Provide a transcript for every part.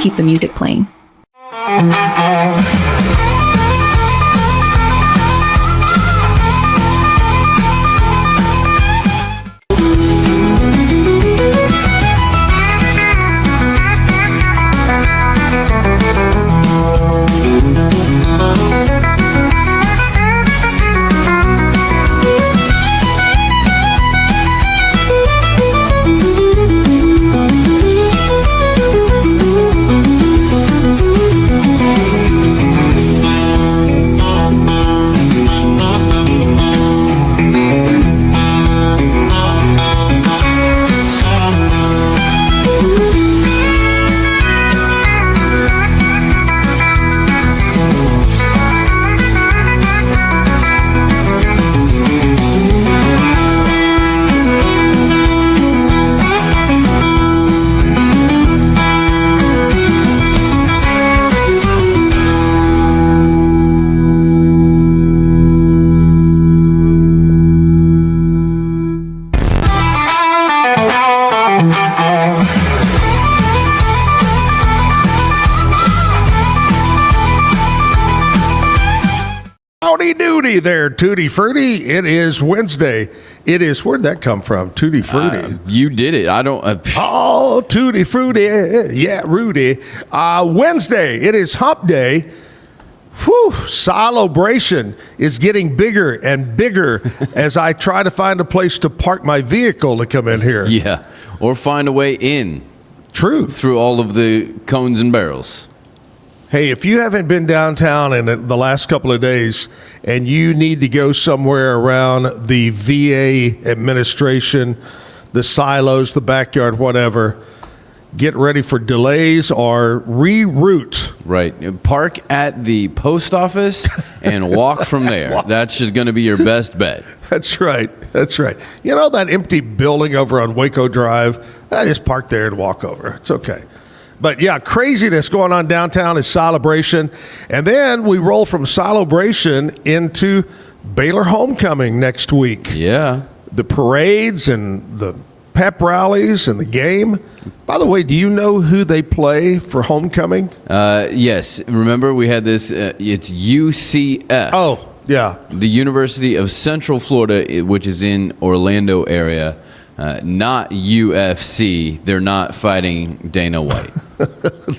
keep the music playing. Howdy doody there, Tutti Frutti. It is Wednesday. It is, where'd that come from? Tutti Frutti. You did it. I don't. Oh, Tutti Frutti. Yeah, Rudy. Wednesday. It is hump day. Whew, celebration is getting bigger and bigger as I try to find a place to park my vehicle to come in here. Yeah. Or find a way in. Truth. Through all of the cones and barrels. Hey, if you haven't been downtown in the last couple of days and you need to go somewhere around the VA administration, the silos, the backyard, whatever, get ready for delays or reroute. Right. Park at the post office and walk from there. That's just going to be your best bet. That's right. That's right. You know that empty building over on Waco Drive? I just park there and walk over. It's okay. But yeah, craziness going on downtown is celebration. And then we roll from celebration into Baylor homecoming next week. Yeah. The parades and the pep rallies and the game. By the way, do you know who they play for homecoming? Yes. Remember we had this, it's UCF. Oh, yeah. The University of Central Florida, which is in Orlando area. Not UFC. They're not fighting Dana White.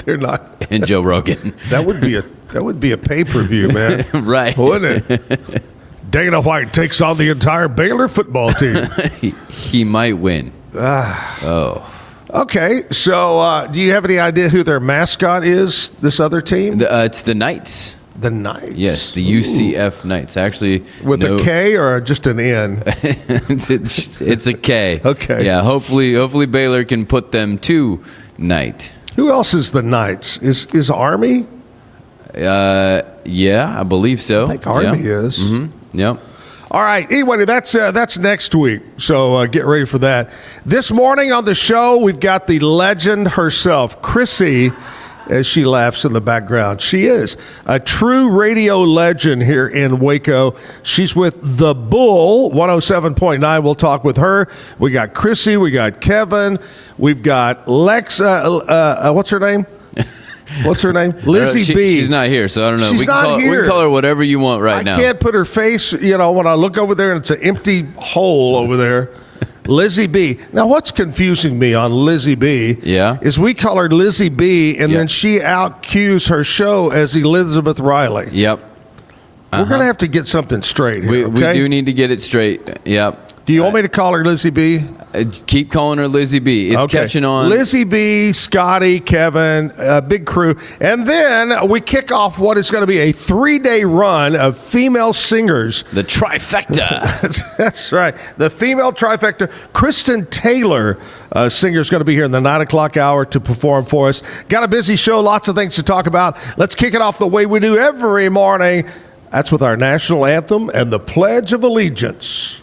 They're not. And Joe Rogan. That would be a pay-per-view, man. Right. Wouldn't it? Dana White takes on the entire Baylor football team. He might win. Okay, so do you have any idea who their mascot is, this other team? It's the Knights. The Knights? Yes, the UCF Knights. Actually, with a K or just an N? It's a K. Okay. Yeah, hopefully Baylor can put them to Knight. Who else is the Knights? Is Army? Yeah, I believe so. I think Army is. Mm-hmm. Yep. All right. Anyway, that's next week. So get ready for that. This morning on the show, we've got the legend herself, Chrissy, as she laughs in the background. She is a true radio legend here in Waco. She's with The Bull, 107.9. We'll talk with her. We got Chrissy. We got Kevin. We've got Lex. What's her name? What's her name? Lizzie B. She's not here, so I don't know. She's we can not call, here. We can call her whatever you want right now. I can't put her face, when I look over there and it's an empty hole over there. Lizzie B. Now, what's confusing me on Lizzie B is we call her Lizzie B, and then she out-cues her show as Elizabeth Riley. Yep. We're going to have to get something straight here, we do need to get it straight. Yep. Do you want me to call her Lizzie B? Keep calling her Lizzie B. It's catching on. Lizzie B, Scotty, Kevin, big crew. And then we kick off what is going to be a 3-day run of female singers. The trifecta. That's right. The female trifecta. Kristen Taylor, singer, is going to be here in the 9 o'clock hour to perform for us. Got a busy show, lots of things to talk about. Let's kick it off the way we do every morning. That's with our national anthem and the Pledge of Allegiance.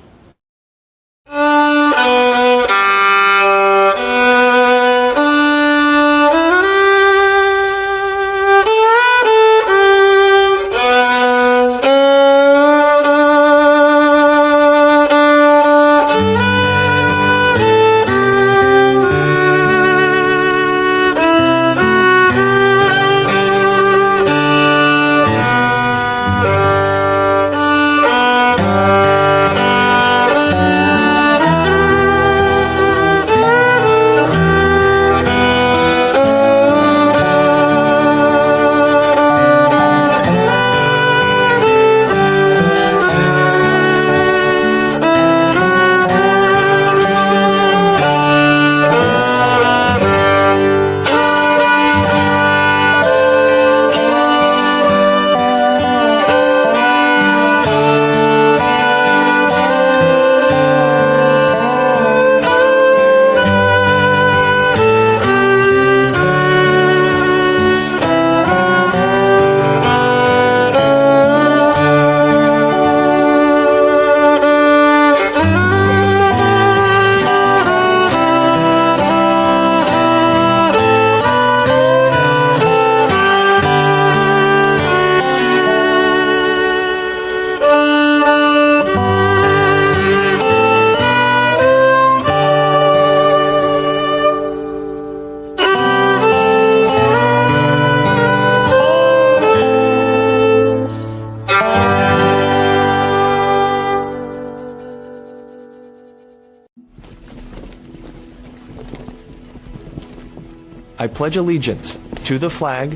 I pledge allegiance to the flag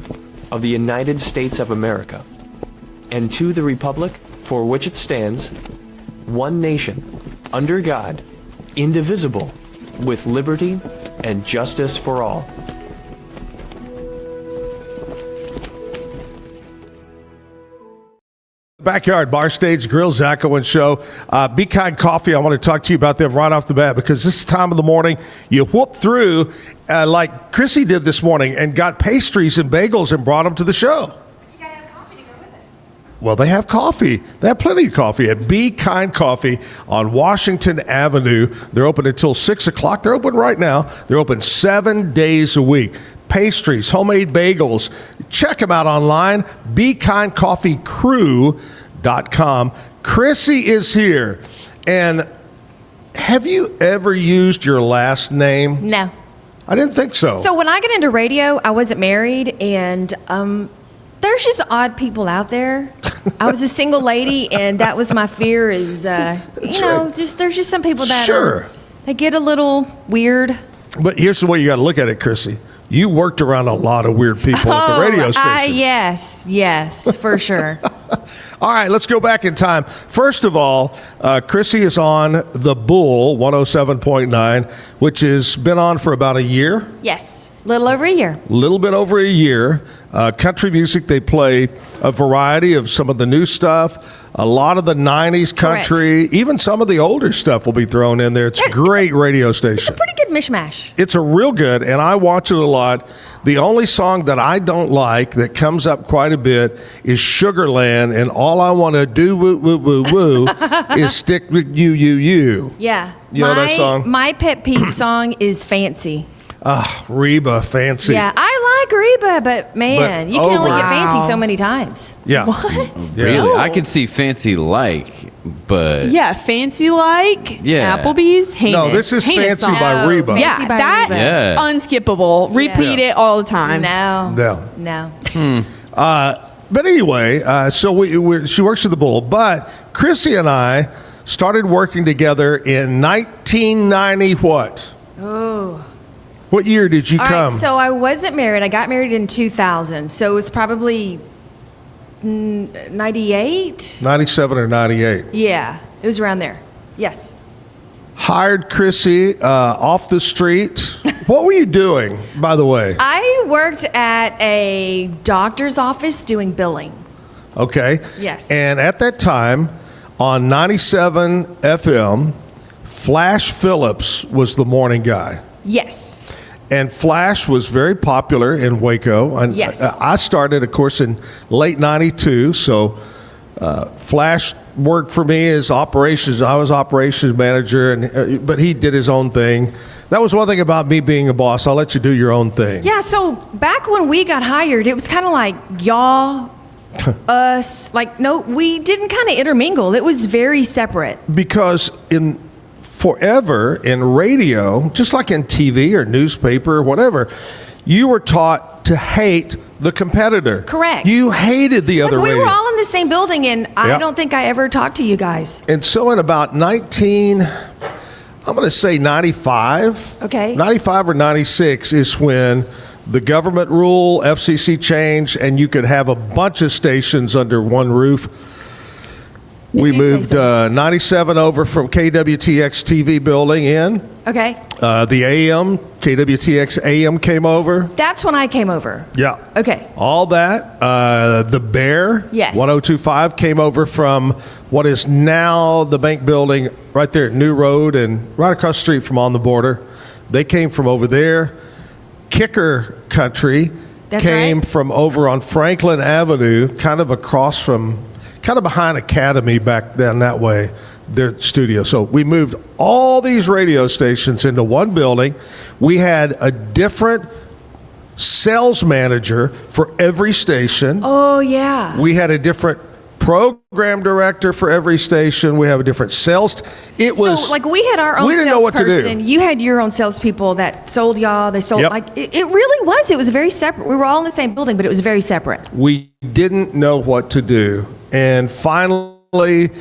of the United States of America and to the republic for which it stands, one nation, under God, indivisible, with liberty and justice for all. Backyard Bar Stage Grill, Zach Owens Show. Be Kind Coffee, I want to talk to you about them right off the bat because this time of the morning, you whoop through like Chrissy did this morning and got pastries and bagels and brought them to the show. But you gotta have coffee to go with it. Well, they have coffee. They have plenty of coffee at Be Kind Coffee on Washington Avenue. They're open until 6 o'clock. They're open right now. They're open 7 days a week. Pastries, homemade bagels. Check them out online, BeKindCoffeeCrew.com. Crissy is here. And have you ever used your last name? No. I didn't think so. So when I got into radio, I wasn't married, and there's just odd people out there. I was a single lady, and that was my fear. Is there's just some people that they get a little weird. But here's the way you got to look at it, Chrissy. You worked around a lot of weird people at the radio station. Yes, for sure. All right, let's go back in time. First of all, Chrissy is on The Bull 107.9, which has been on for about a year. Yes, little over a year. Little bit over a year. Country music, they play a variety of some of the new stuff. A lot of the 90s country, Correct. even some of the older stuff will be thrown in there. It's a great radio station. It's a pretty good mishmash. It's a real good, and I watch it a lot. The only song that I don't like that comes up quite a bit is Sugarland, and all I want to do, woo, woo, woo, woo, is stick with you, you, you. Yeah. You know that song? My pet peeve song is Fancy. Reba, Fancy. Yeah, I like Reba, but man, But you can only over- get fancy so many times. Yeah. What? Yeah. Really? No. I could see fancy like, but Yeah, fancy like Yeah. Applebee's. Heinous. No, this is Heinous Fancy song. by Reba. Fancy Yeah, by that Reba. Yeah. unskippable. Repeat Yeah. it all the time. No. But anyway, so she works at the Bull. But Chrissy and I started working together in 1990. What? Oh. What year did you All come? right, so I wasn't married. I got married in 2000. So it was probably 98. 97 or 98. Yeah, it was around there. Yes. Hired Chrissy off the street. What were you doing, by the way? I worked at a doctor's office doing billing. Okay. Yes. And at that time, on 97 FM, Flash Phillips was the morning guy. Yes. And Flash was very popular in Waco. And Yes. I started, of course, in late 92. So Flash worked for me as operations. I was operations manager, and but he did his own thing. That was one thing about me being a boss. I'll let you do your own thing. Yeah, so back when we got hired, it was kind of like y'all, us. Like, no, we didn't kind of intermingle. It was very separate. Because in forever in radio, just like in TV or newspaper or whatever, you were taught to hate the competitor. Correct. You hated the other Like, we radio. were all in the same building, and I Yep. don't think I ever talked to you guys. And so in about I'm going to say 95. Okay. 95 or 96 is when the government rule, FCC changed, and you could have a bunch of stations under one roof. We you say moved so. 97 over from KWTX TV building in. Okay. The AM, KWTX AM came over. That's when I came over. Yeah. Okay. All that. The Bear, Yes. 1025, came over from what is now the bank building right there at New Road and right across the street from On the Border. They came from over there. Kicker Country That's came right. from over on Franklin Avenue, kind of across from, kind of behind Academy back then that way, their studio. So we moved all these radio stations into one building. We had a different sales manager for every station. Oh, yeah. We had a different program director for every station. We have a different sales. It was so, like, we had our own we didn't know what to do. salesperson. You had your own salespeople that sold y'all. They sold, Yep. like, it really was. It was very separate. We were all in the same building, but it was very separate. We didn't know what to do. And finally,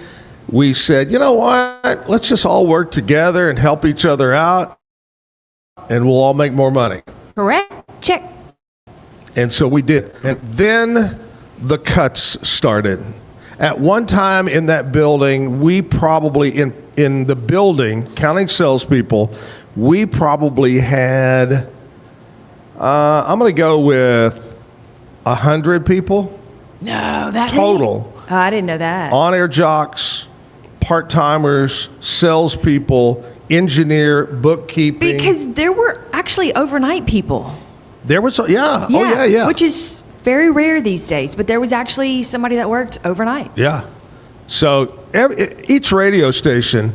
we said, you know what? Let's just all work together and help each other out, and we'll all make more money. Correct. Check. And so we did. And then the cuts started. At one time in that building, we probably, in the building, counting salespeople, we probably had, I'm going to go with 100 people No, that total. Oh, I didn't know that. On-air jocks, part-timers, salespeople, engineer, bookkeeping. Because there were actually overnight people. There was, yeah. Oh, yeah. Which is very rare these days. But there was actually somebody that worked overnight. Yeah. So each radio station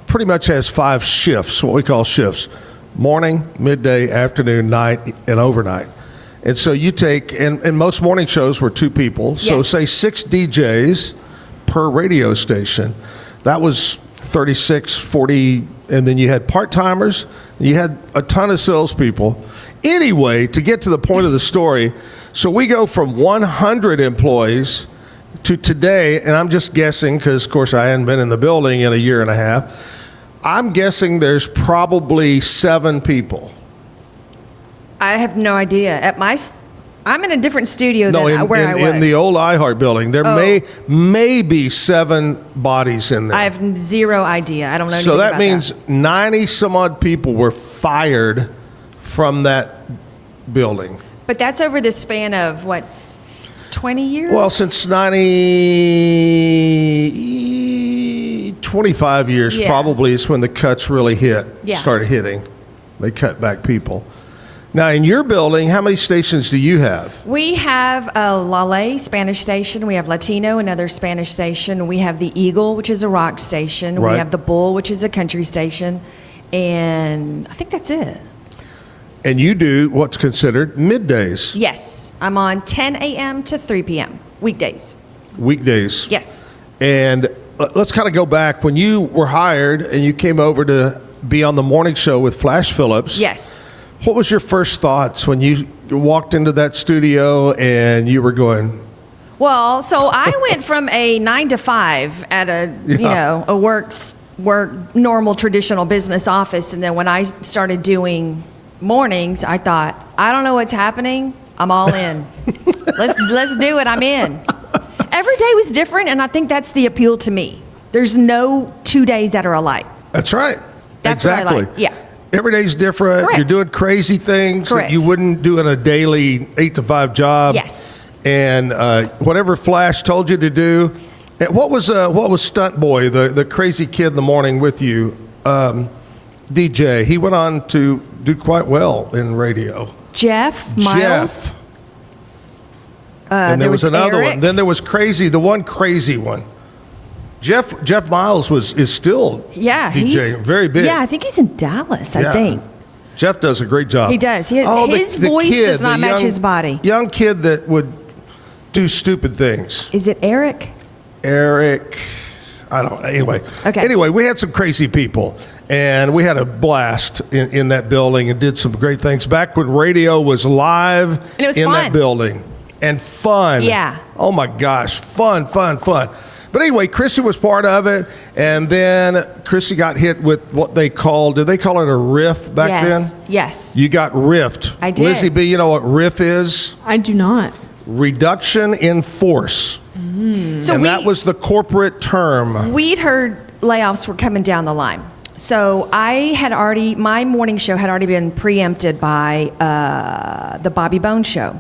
pretty much has 5 shifts, what we call shifts: morning, midday, afternoon, night, and overnight. And so you take, and most morning shows were 2 people. So Yes. say 6 DJs per radio station. That was 36, 40, and then you had part-timers. You had a ton of salespeople. Anyway, to get to the point of the story, so we go from 100 employees to today, and I'm just guessing because, of course, I hadn't been in the building in a year and a half. I'm guessing there's probably 7 people. I have no idea. I'm in a different studio than where I was. In the old iHeart building, there may be 7 bodies in there. I have zero idea. I don't know anything So that about means 90 some odd people were fired from that building. But that's over the span of, what, 20 years? Well, since 25 years Yeah. probably is when the cuts really Yeah. started hitting. They cut back people. Now, in your building, how many stations do you have? We have a Lale Spanish station. We have Latino, another Spanish station. We have the Eagle, which is a rock station. Right. We have the Bull, which is a country station. And I think that's it. And you do what's considered middays, Yes. I'm on 10 a.m. to 3 p.m. weekdays. weekdays. Yes. And let's kind of go back. When you were hired and you came over to be on the morning show with Flash Phillips. Yes. What was your first thoughts when you walked into that studio and you were going, Well, so I went from a 9 to 5 at a work normal traditional business office, and then when I started doing mornings, I thought, I don't know what's happening. I'm all in. Let's do it. I'm in. Every day was different, and I think that's the appeal to me. There's no 2 days that are alike. that's right. That's what I exactly. like. Yeah. Every day's different. Correct. You're doing crazy things Correct. that you wouldn't do in a daily 8 to 5 job. Yes. And whatever Flash told you to do. And what was Stunt Boy, the crazy kid in the morning with you, DJ? He went on to do quite well in radio. Jeff Miles. And there was another Eric. one. Then there was Crazy, the one crazy one. Jeff Miles is still Yeah, DJ, very big. Yeah, I think he's in Dallas. Yeah. I think. Jeff does a great job. He does. His the voice kid, does not the match young- his body. Young kid that would do stupid things. Is it Eric? Eric, I don't know. Anyway. Okay. Anyway, we had some crazy people, and we had a blast in that building and did some great things. Back when radio was live And it was in that fun. building. And fun. Yeah. Oh, my gosh. Fun. But anyway, Chrissy was part of it, and then Chrissy got hit with what did they call it a riff back Yes. then? Yes. You got riffed. I did. Lizzie B, you know what riff is? I do not. Reduction in force. So And that was the corporate term. we'd heard layoffs were coming down the line. So my morning show had already been preempted by the Bobby Bones show.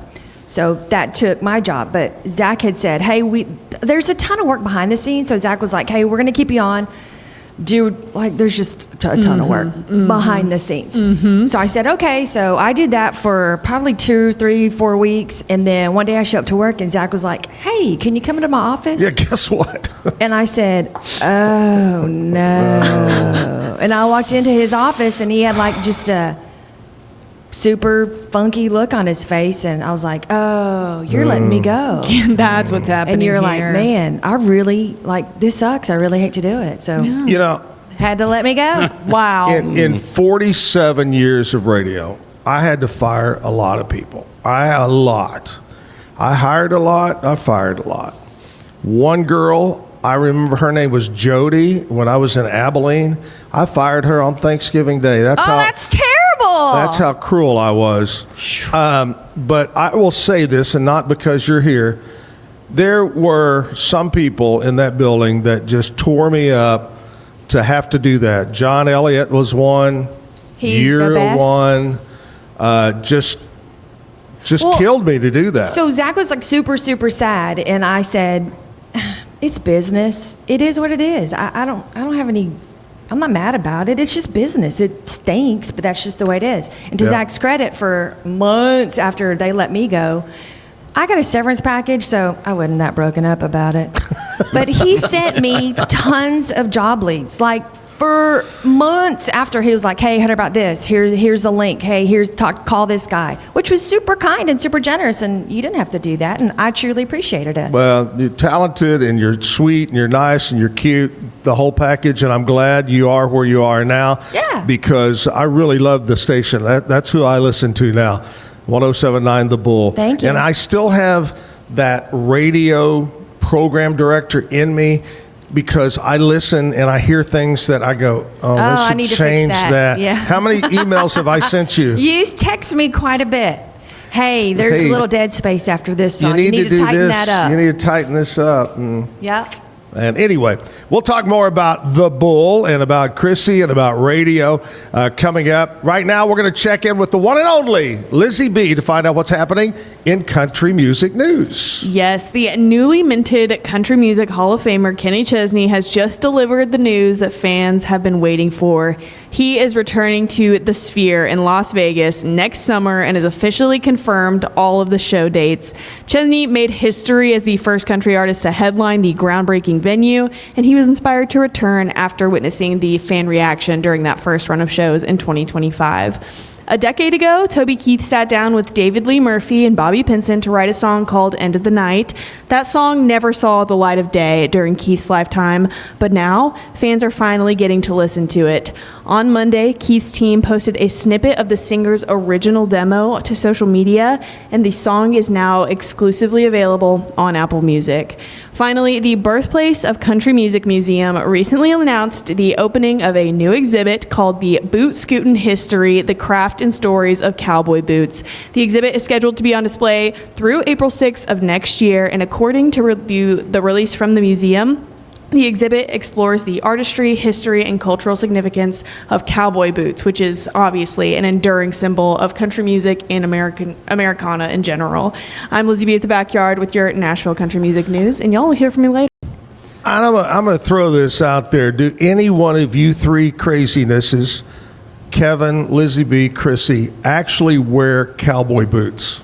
So that took my job. But Zach had said, hey, there's a ton of work behind the scenes. So Zach was like, hey, we're going to keep you on. There's just a ton of work behind the scenes. So I said, okay. So I did that for probably 2, 3, 4 weeks. And then one day I show up to work and Zach was like, hey, can you come into my office? Yeah, guess what? And I said, oh, no. And I walked into his office and he had just a super funky look on his face. And I was like, oh, you're letting me go. That's what's happening. And you're here. like, man, I really, this sucks. I really hate to do it. So You know, had to let me go. Wow. in 47 years of radio, I had to fire a lot of people. I hired a lot. I fired a lot. One girl, I remember her name was Jody when I was in Abilene. I fired her on Thanksgiving Day. That's Oh, how that's terrible. That's how cruel I was. But I will say this, and not because you're here. There were some people in that building that just tore me up to have to do that. John Elliott was one. He's You're the best. one. Just Well, killed me to do that. So Zach was like super, super sad, and I said, "It's business. It is what it is. I don't have any. I'm not mad about it. It's just business. It stinks, but that's just the way it is." And to Yeah. Zach's credit, for months after they let me go, I got a severance package, so I wasn't that broken up about it. But he sent me tons of job leads, like for months after. He was like, "Hey, heard about this? Here's the link. Hey, call this guy," which was super kind and super generous. And you didn't have to do that, and I truly appreciated it. Well, you're talented and you're sweet and you're nice and you're cute, the whole package, and I'm glad you are where you are now. Yeah. Because I really love the station. That's who I listen to now. 107.9 The Bull. Thank you. And I still have that radio program director in me because I listen and I hear things that I go, oh, I they need should to fix change that. Yeah. How many emails have I sent you? You text me quite a bit. Hey, there's Hey, a little dead space after this song. You need to do tighten this. that up. You need to tighten this up. Yep. And anyway, we'll talk more about The Bull and about Chrissy and about radio coming up. Right now, we're going to check in with the one and only Lizzie B to find out what's happening in country music news. Yes, the newly minted Country Music Hall of Famer Kenny Chesney has just delivered the news that fans have been waiting for. He is returning to the Sphere in Las Vegas next summer and has officially confirmed all of the show dates. Chesney made history as the first country artist to headline the groundbreaking venue, and he was inspired to return after witnessing the fan reaction during that first run of shows in 2025. A decade ago, Toby Keith sat down with David Lee Murphy and Bobby Pinson to write a song called End of the Night. That song never saw the light of day during Keith's lifetime, but now fans are finally getting to listen to it. On Monday, Keith's team posted a snippet of the singer's original demo to social media, and the song is now exclusively available on Apple Music. Finally, the Birthplace of Country Music Museum recently announced the opening of a new exhibit called the Boot Scootin' History, the Craft and Stories of Cowboy Boots. The exhibit is scheduled to be on display through April 6th of next year, and according to the release from the museum, the exhibit explores the artistry, history, and cultural significance of cowboy boots, which is obviously an enduring symbol of country music and Americana in general. I'm Lizzie B at the Backyard with your Nashville country music news, and y'all will hear from me later. I'm going to throw this out there. Do any one of you three crazinesses, Kevin, Lizzie B, Chrissy, actually wear cowboy boots?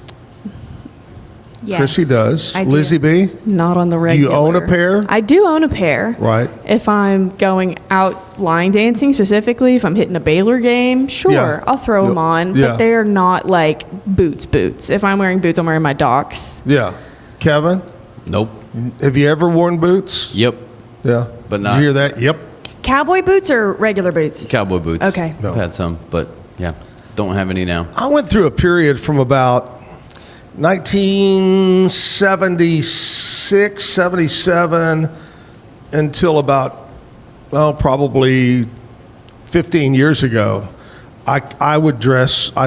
Yes, Chrissy does. I do. Lizzie B? Not on the Do regular. you own a pair? I do own a pair. Right. If I'm going out line dancing specifically, if I'm hitting a Baylor game, sure, Yeah. I'll throw them on. Yeah. But they're not like boots. If I'm wearing boots, I'm wearing my Docs. Yeah. Kevin, Nope. have you ever worn boots? Yep. Yeah. But Did not- you hear that? Yep. Cowboy boots or regular boots? Cowboy boots. Okay. No. I've had some, but yeah, don't have any now. I went through a period from about 1976, 77 until about, well, probably 15 years ago. I'd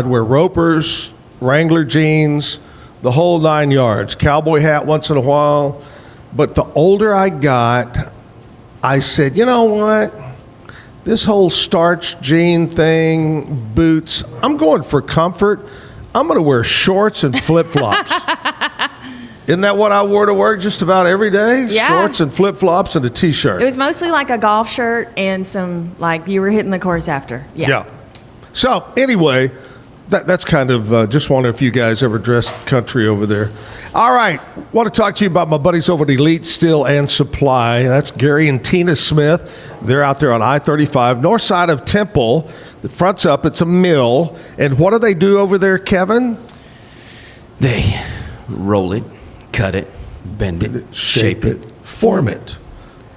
wear ropers, Wrangler jeans, the whole 9 yards, cowboy hat once in a while. But the older I got, I said, you know what? This whole starch jean thing, boots, I'm going for comfort. I'm going to wear shorts and flip-flops. Isn't that what I wore to work just about every day? Yeah. Shorts and flip-flops and a T-shirt. It was mostly like a golf shirt and some, like, you were hitting the course after. Yeah. So, anyway, that's kind of, just wondering if you guys ever dressed country over there. All right. Want to talk to you about my buddies over at Elite Steel and Supply. That's Gary and Tina Smith. They're out there on I-35, north side of Temple. The front's up. It's a mill. And what do they do over there, Kevin? They roll it, cut it, bend it, shape it, form it.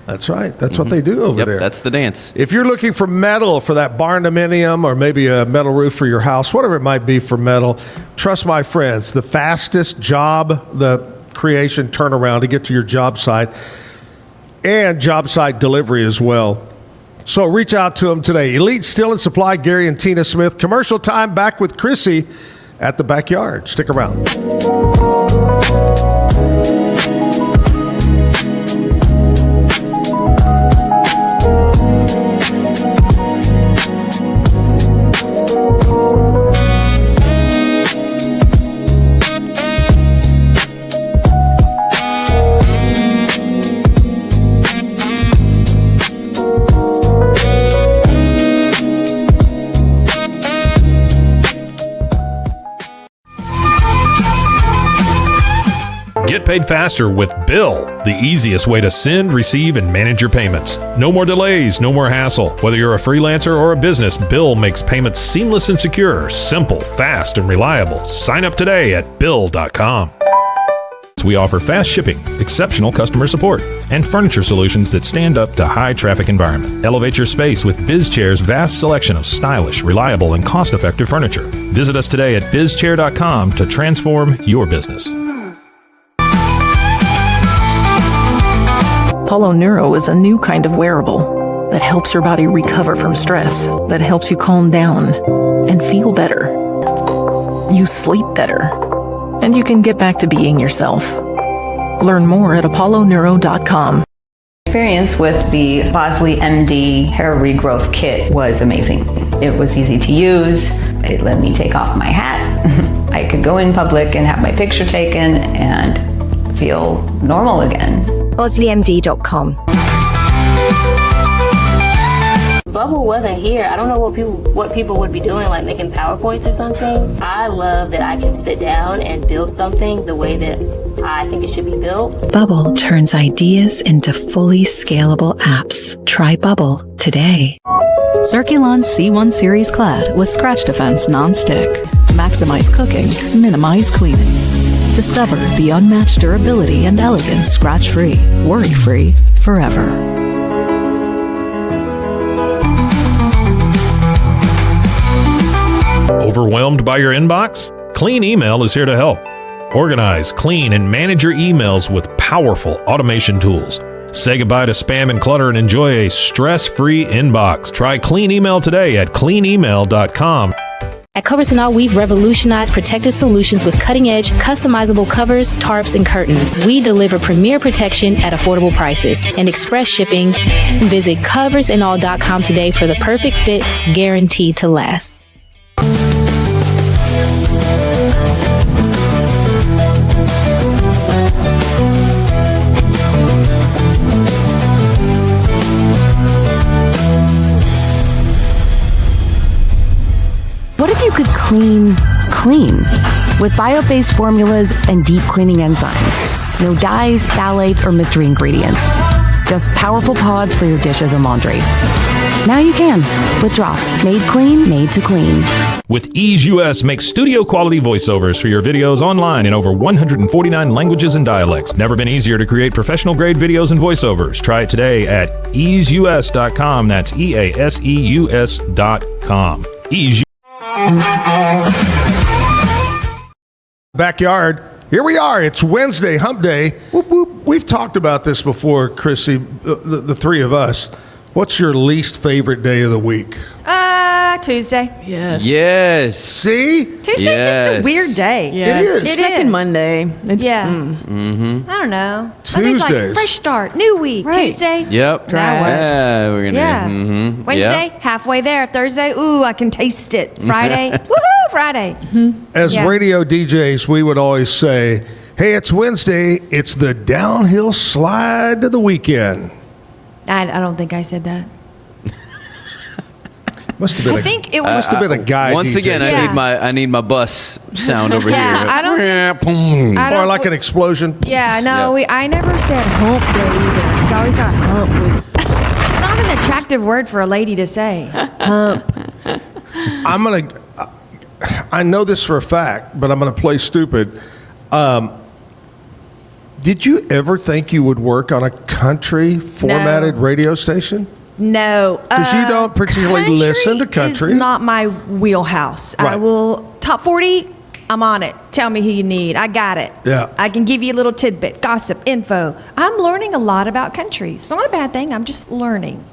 That's right. That's what they do over Yep, there. that's the dance. If you're looking for metal for that barn dominium or maybe a metal roof for your house, whatever it might be for metal, trust my friends, the fastest job, the creation turnaround to get to your job site, and job site delivery as well. So reach out to them today. Elite Steel and Supply, Gary and Tina Smith. Commercial time, back with Chrissy at the backyard. Stick around. Get paid faster with Bill, the easiest way to send, receive, and manage your payments. No more delays, no more hassle. Whether you're a freelancer or a business, Bill makes payments seamless and secure, simple, fast, and reliable. Sign up today at Bill.com. We offer fast shipping, exceptional customer support, and furniture solutions that stand up to high traffic environment. Elevate your space with BizChair's vast selection of stylish, reliable, and cost-effective furniture. Visit us today at BizChair.com to transform your business. Apollo Neuro is a new kind of wearable that helps your body recover from stress, that helps you calm down and feel better. You sleep better, and you can get back to being yourself. Learn more at apolloneuro.com. Experience with the Bosley MD hair regrowth kit was amazing. It was easy to use. It let me take off my hat. I could go in public and have my picture taken and feel normal again. BosleyMD.com. Bubble wasn't here. I don't know what people would be doing, like making PowerPoints or something. I love that I can sit down and build something the way that I think it should be built. Bubble turns ideas into fully scalable apps. Try Bubble today. Circulon C1 Series Clad with Scratch Defense Non-Stick. Maximize cooking, minimize cleaning. Discover the unmatched durability and elegance scratch-free, worry-free, forever. Overwhelmed by your inbox? Clean Email is here to help. Organize, clean, and manage your emails with powerful automation tools. Say goodbye to spam and clutter and enjoy a stress-free inbox. Try Clean Email today at cleanemail.com. At Covers and All, we've revolutionized protective solutions with cutting-edge, customizable covers, tarps, and curtains. We deliver premier protection at affordable prices and express shipping. Visit coversandall.com today for the perfect fit, guaranteed to last. What if you could clean with bio-based formulas and deep cleaning enzymes? No dyes, phthalates, or mystery ingredients. Just powerful pods for your dishes and laundry. Now you can, with drops made clean, made to clean. With Ease US, make studio quality voiceovers for your videos online in over 149 languages and dialects. Never been easier to create professional grade videos and voiceovers. Try it today at easeus.com. That's EASEUS.com. Ease. Backyard. Here we are. It's Wednesday, hump day. Whoop, whoop. We've talked about this before, Chrissy, the three of us. What's your least favorite day of the week? Tuesday. Yes. See? Tuesday's just a weird day. Yeah. It is. It Second is. Monday. I don't know. Monday's like Tuesdays. fresh start, new week. Right. Tuesday. Yep. Now what? Yeah, we're gonna. Yeah. Wednesday, Yep. halfway there. Thursday, ooh, I can taste it. Friday, woohoo, Friday. As Yeah. radio DJs, we would always say, hey, it's Wednesday. It's the downhill slide to the weekend. I don't think I said that. Must have been I think it was. must have been a guy. Once DJ. again, Yeah. I need my bus sound over Yeah, here. I don't think- I Or don't- like an explosion. Yeah, no, I never said hump day either. Because I always thought hump was just not an attractive word for a lady to say. Hump. I know this for a fact, but I'm going to play stupid. Did you ever think you would work on a country formatted radio station? No. Because you don't particularly listen to country. It's not my wheelhouse. I Right. will, top 40, I'm on it. Tell me who you need. I got it. Yeah. I can give you a little tidbit, gossip, info. I'm learning a lot about country. It's not a bad thing. I'm just learning.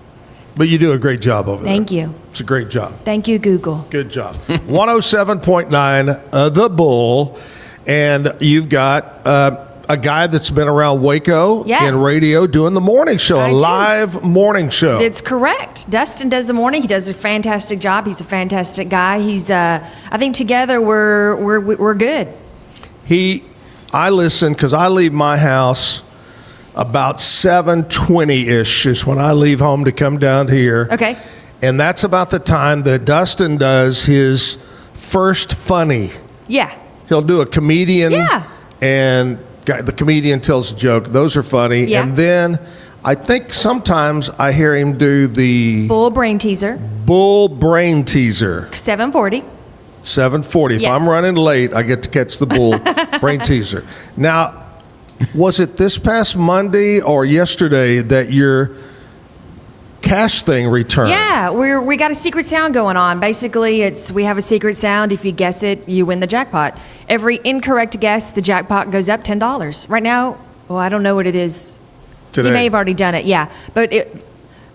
But you do a great job over there. Thank you. It's a great job. Thank you, Google. Good job. 107.9 The Bull. And you've got a guy that's been around Waco Yes. in radio doing the morning show, I a do. live morning show. It's correct. Dustin does the morning. He does a fantastic job. He's a fantastic guy. He's. I think together we're good. I listen because I leave my house about 7:20-ish is when I leave home to come down here. Okay. And that's about the time that Dustin does his first funny. Yeah. He'll do a comedian. Yeah. And the comedian tells a joke. Those are funny. Yeah. And then I think sometimes I hear him do the Bull brain teaser. bull brain teaser. 7:40. 7:40. If Yes. I'm running late, I get to catch the bull brain teaser. Now, was it this past Monday or yesterday that your cash thing returned? Yeah, we got a secret sound going on. Basically, we have a secret sound. If you guess it, you win the jackpot. Every incorrect guess, the jackpot goes up $10. Right now, well, I don't know what it is. Today. You may have already done it, yeah. But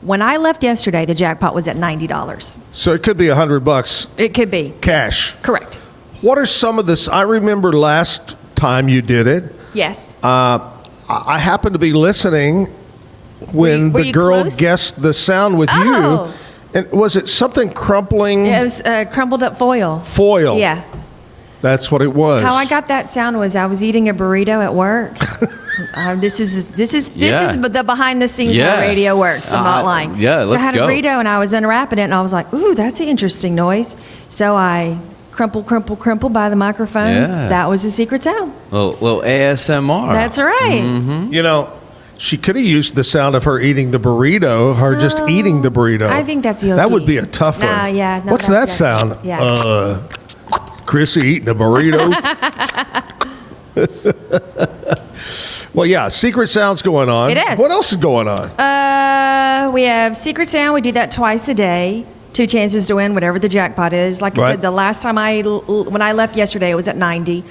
when I left yesterday, the jackpot was at $90. So it could be $100 It could be. cash. Yes, correct. What are some of this? I remember last time you did it. Yes. I happened to be listening when Were the you girl close? guessed the sound with Oh. you. And was it something crumpling? It was crumpled up foil. Foil. Yeah. That's what it was. How I got that sound was I was eating a burrito at work. This is Yeah. the behind the scenes Yeah. how radio works. I'm not lying. yeah, So I let's had go. a burrito and I was unwrapping it and I was like, ooh, that's an interesting noise. So I crumple by the microphone. Yeah. That was the secret sound. Little ASMR. That's right. Mm-hmm. You know, she could have used the sound of her eating the burrito, her just eating the burrito. I think that's That would be a tough one. Nah, yeah. No, What's that that's sound? Yeah. Chrissy eating a burrito. Well, yeah, secret sound's going on. It is. What else is going on? We have secret sound. We do that twice a day. 2 chances to win whatever the jackpot is. Like I Right. said, the last time when I left yesterday, it was at 90.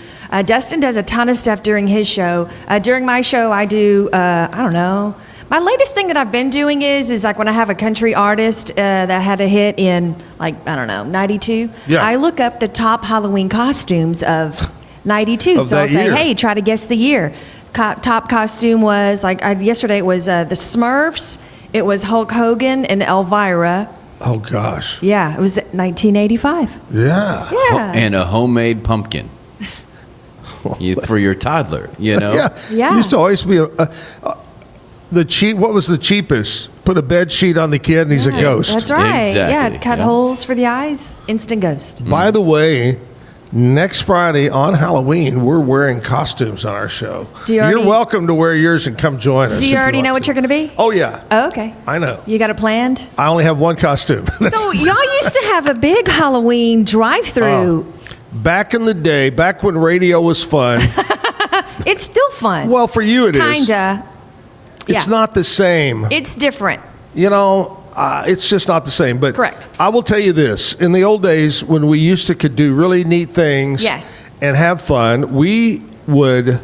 Dustin does a ton of stuff during his show. During my show, I do, I don't know. My latest thing that I've been doing is like when I have a country artist that had a hit in, like, I don't know, 92. Yeah. I look up the top Halloween costumes of 92. Of So I'll that say, year. hey, try to guess the year. Top costume was, yesterday it was the Smurfs. It was Hulk Hogan and Elvira. Oh, gosh. Yeah, it was 1985. Yeah. Yeah. And a homemade pumpkin. For your toddler, you know? Yeah. Yeah. Used to always be what was the cheapest? Put a bed sheet on the kid and he's a ghost. That's right. Exactly, Yeah, cut yeah. holes for the eyes. Instant ghost. By the way, next Friday on Halloween, we're wearing costumes on our show. Do you You're already- welcome to wear yours and come join us. Do if you already want know what to. you're going to be? Oh, yeah. Oh, okay. I know. You got it planned? I only have one costume. So y'all used to have a big Halloween drive-through. Back in the day, back when radio was fun. It's still fun. Well, for you it is. Kinda. It's yeah. not the same. It's different. You know, it's just not the same. But Correct. I will tell you this. In the old days, when we used to could do really neat things Yes. and have fun, we would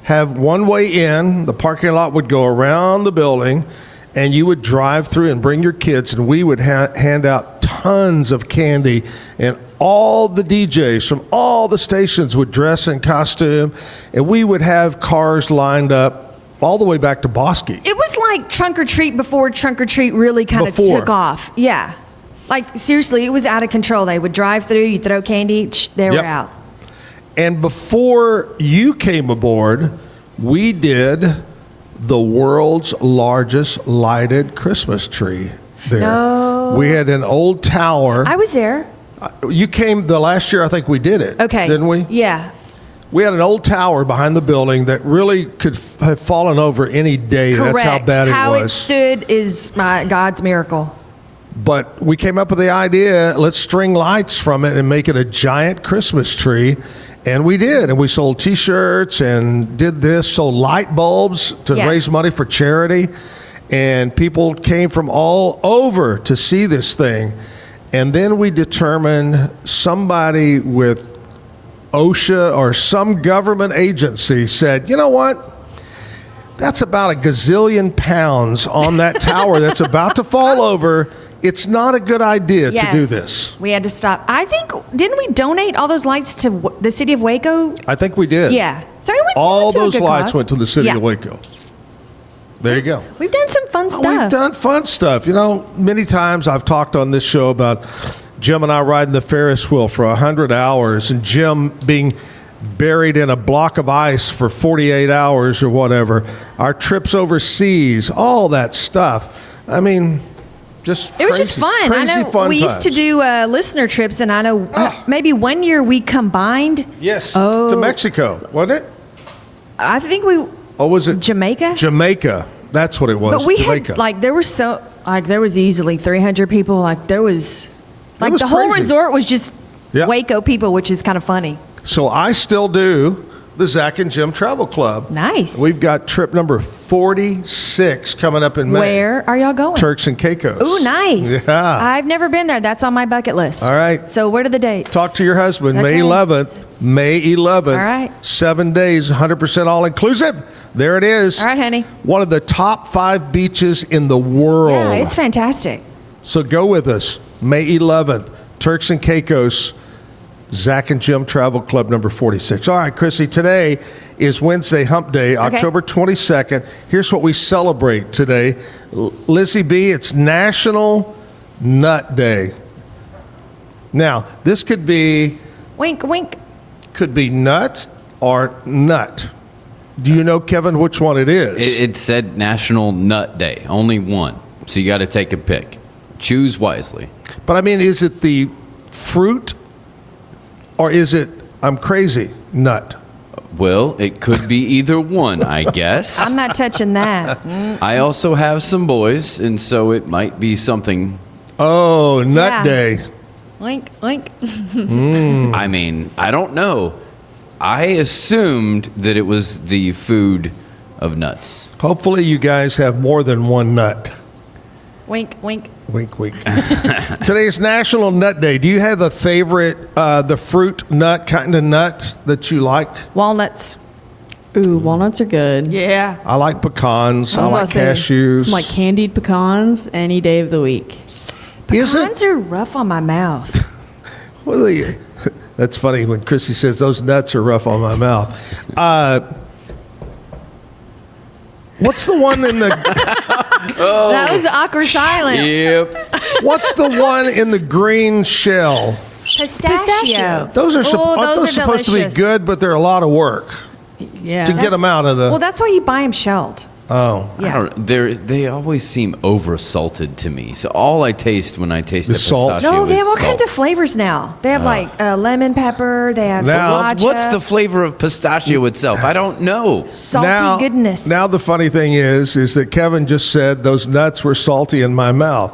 have one way in. The parking lot would go around the building, and you would drive through and bring your kids, and we would hand out tons of candy, and all the DJs from all the stations would dress in costume, and we would have cars lined up all the way back to Bosque. It was like Trunk or Treat before Trunk or Treat really kind of Before. took off. Yeah. Like, seriously, it was out of control. They would drive through, you throw candy, they were Yep. out. And before you came aboard, we did the world's largest lighted Christmas tree there. No. We had an old tower. I was there. You came the last year, I think we did it. Okay. Didn't we? Yeah. We had an old tower behind the building that really could have fallen over any day. Correct. That's how bad How it it was. stood is God's miracle. But we came up with the idea, let's string lights from it and make it a giant Christmas tree. And we did. And we sold T-shirts and did this, sold light bulbs to Yes. raise money for charity. And people came from all over to see this thing. And then we determined somebody with OSHA or some government agency said, you know what? That's about a gazillion pounds on that tower that's about to fall over. It's not a good idea to do this. We had to stop. I think, didn't we donate all those lights to the city of Waco? I think we did. Yeah. So all those lights went to the city of Waco. There you go. We've done some fun stuff. We've done fun stuff. You know, many times I've talked on this show about Jim and I riding the Ferris wheel for 100 hours and Jim being buried in a block of ice for 48 hours or whatever. Our trips overseas, all that stuff. I mean, it was just fun. I know fun we used to do listener trips, and I know maybe one year we combined. Yes. To Mexico, wasn't it? I think we. Oh, was it Jamaica? Jamaica. That's what it was. But we Jamaica. had there was easily 300 people. Like there was, like the whole resort was just Waco people, which is kind of funny. So I still do the Zach and Jim Travel Club. Nice. We've got trip number 46 coming up in May. Where are y'all going? Turks and Caicos. Ooh, nice. Yeah. I've never been there. That's on my bucket list. All right. So what are the dates? Talk to your husband. Okay. May 11th. All right. 7 days, 100% all inclusive. There it is. All right, honey. One of the top 5 beaches in the world. Yeah, it's fantastic. So go with us. May 11th. Turks and Caicos. Zach and Jim Travel Club number 46. All right, Chrissy, today is Wednesday Hump Day, October 22nd. Here's what we celebrate today. Lizzie B, it's National Nut Day. Now, this could be... Wink, wink. Could be nut or nut. Do you know, Kevin, which one it is? It said National Nut Day. Only one. So you got to take a pick. Choose wisely. But I mean, is it the fruit or is it, I'm crazy, nut? Well, it could be either one, I guess. I'm not touching that. I also have some boys, and so it might be something. Oh, Nut Day. Link, link. I mean, I don't know. I assumed that it was the food of nuts. Hopefully you guys have more than one nut. Wink, wink. Wink, wink. Today is National Nut Day. Do you have a favorite, the fruit nut kind of nut that you like? Walnuts. Ooh, walnuts are good. Yeah. I like pecans. I like Say, cashews. some like candied pecans any day of the week. Pecans are rough on my mouth. Well, that's funny when Chrissy says those nuts are rough on my mouth. What's the one in the... That was awkward silence. Yep. What's the one in the green shell? Pistachio. Those are, those are supposed to be delicious. good, but they're a lot of work Yeah. to get them out of the... Well, that's why you buy them shelled. Oh. I don't, they always seem over salted to me. So all I taste when I taste The a salt. pistachio No, they is have all salt. kinds of flavors now. They have like lemon pepper. They have Now- sriracha. What's the flavor of pistachio itself? I don't know. salty goodness? Now the funny thing is that Kevin just said those nuts were salty in my mouth.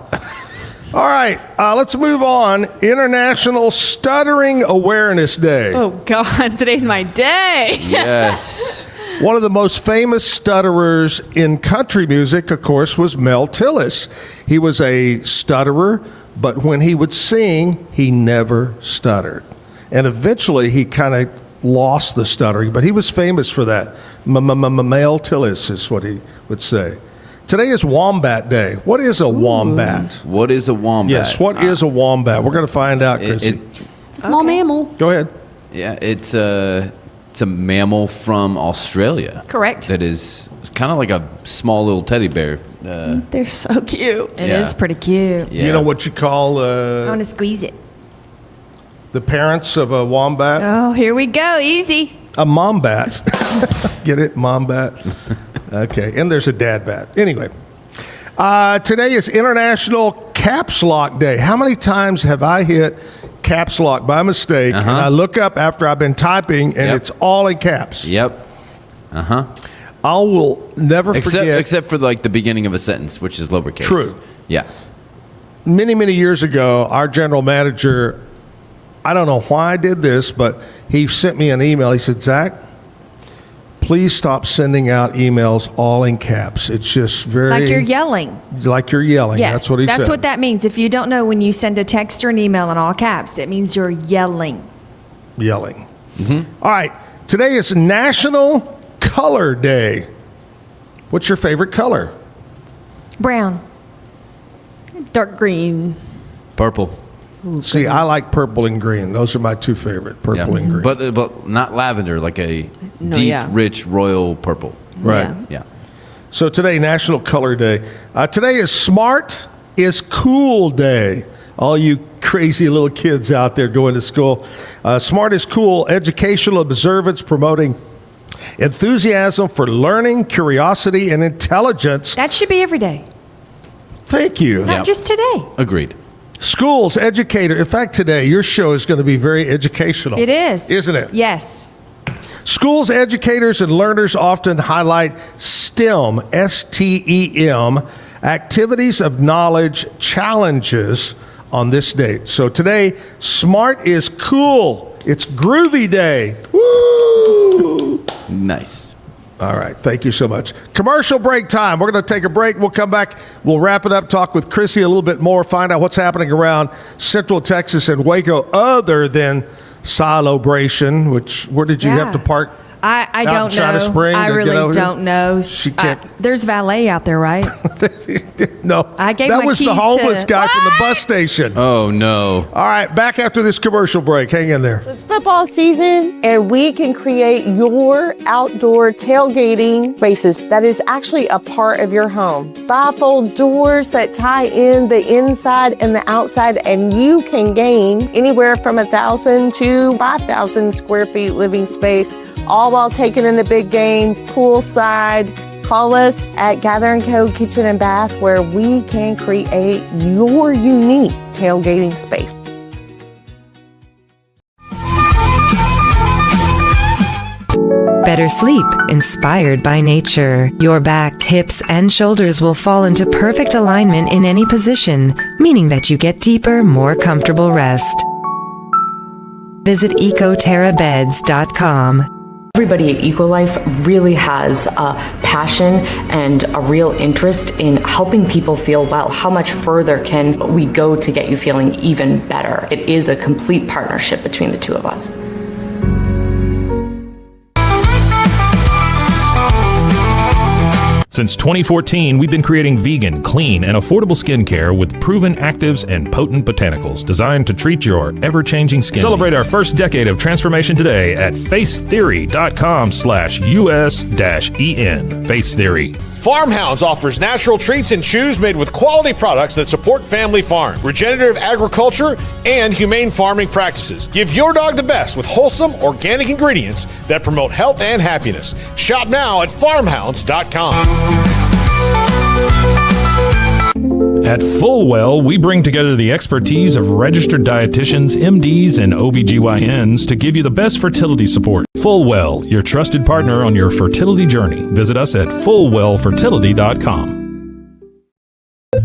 All right, let's move on. International Stuttering Awareness Day. Oh God, today's my day. Yes. One of the most famous stutterers in country music, of course, was Mel Tillis. He was a stutterer, but when he would sing, he never stuttered. And eventually he kind of lost the stuttering, but he was famous for that. Mel Tillis is what he would say. Today is Wombat Day. What is a wombat? What is a wombat? Yes, what is a wombat? We're going to find out, Chrissy. Small mammal. Go ahead. Yeah, it's a mammal from Australia. Correct. That is kind of like a small little teddy bear. They're so cute. It is pretty cute. Yeah. You know what you call I want to squeeze it. the parents of a wombat? Oh, here we go. Easy. A mombat. Get it? Mombat. Okay. And there's a dad bat. Anyway. Today is International Caps Lock Day. How many times have I hit caps lock by mistake and I look up after I've been typing and it's all in caps? Yep. I will never forget. Except for like the beginning of a sentence, which is lowercase. True. Yeah. Many, many years ago, our general manager, I don't know why I did this, but he sent me an email. He said, Zach, please stop sending out emails all in caps. It's just very... Like you're yelling. Like you're yelling. Yes, That's what he said. That's what that means. If you don't know, when you send a text or an email in all caps, it means you're yelling. Yelling. All right. Today is National Color Day. What's your favorite color? Brown. Dark green. Purple. See, I like purple and green. Those are my two favorite, purple and green. But not lavender, like a deep, rich, royal purple. Right. Yeah. So today, National Color Day. Today is Smart is Cool Day. All you crazy little kids out there going to school. Smart is Cool, educational observance promoting enthusiasm for learning, curiosity, and intelligence. That should be every day. Thank you. Not just today. Agreed. Schools, educator. In fact, today, your show is going to be very educational. It is. Isn't it? Yes. Schools, educators, and learners often highlight STEM, S-T-E-M, activities of knowledge challenges on this date. So today, Smart is Cool. It's Groovy Day. Woo! Nice. All right. Thank you so much. Commercial break time. We're going to take a break. We'll come back. We'll wrap it up, talk with Chrissy a little bit more, find out what's happening around Central Texas and Waco other than Celebration, where did you have to park? I don't know. China Spring I really don't know. She can't. There's valet out there, right? No. I gave that my was the keys homeless to- guy from the bus station. Oh, no. All right. Back after this commercial break. Hang in there. It's football season, and we can create your outdoor tailgating spaces that is actually a part of your home. Bifold doors that tie in the inside and the outside, and you can gain anywhere from 1,000 to 5,000 square feet living space, all while taking in the big game poolside. Call us at Gather & Co. Kitchen and Bath, where we can create your unique tailgating space. Better sleep, inspired by nature. Your back, hips, and shoulders will fall into perfect alignment in any position, meaning that you get deeper, more comfortable rest. Visit ecoterrabeds.com. Everybody at EcoLife really has a passion and a real interest in helping people feel well. How much further can we go to get you feeling even better? It is a complete partnership between the two of us. Since 2014, we've been creating vegan, clean, and affordable skincare with proven actives and potent botanicals designed to treat your ever-changing skin. Celebrate our first decade of transformation today at facetheory.com/US-EN. Face Theory. Farmhounds offers natural treats and chews made with quality products that support family farm, regenerative agriculture, and humane farming practices. Give your dog the best with wholesome, organic ingredients that promote health and happiness. Shop now at farmhounds.com. At Fullwell, we bring together the expertise of registered dietitians, MDs, and OBGYNs to give you the best fertility support. Fullwell, your trusted partner on your fertility journey. Visit us at fullwellfertility.com.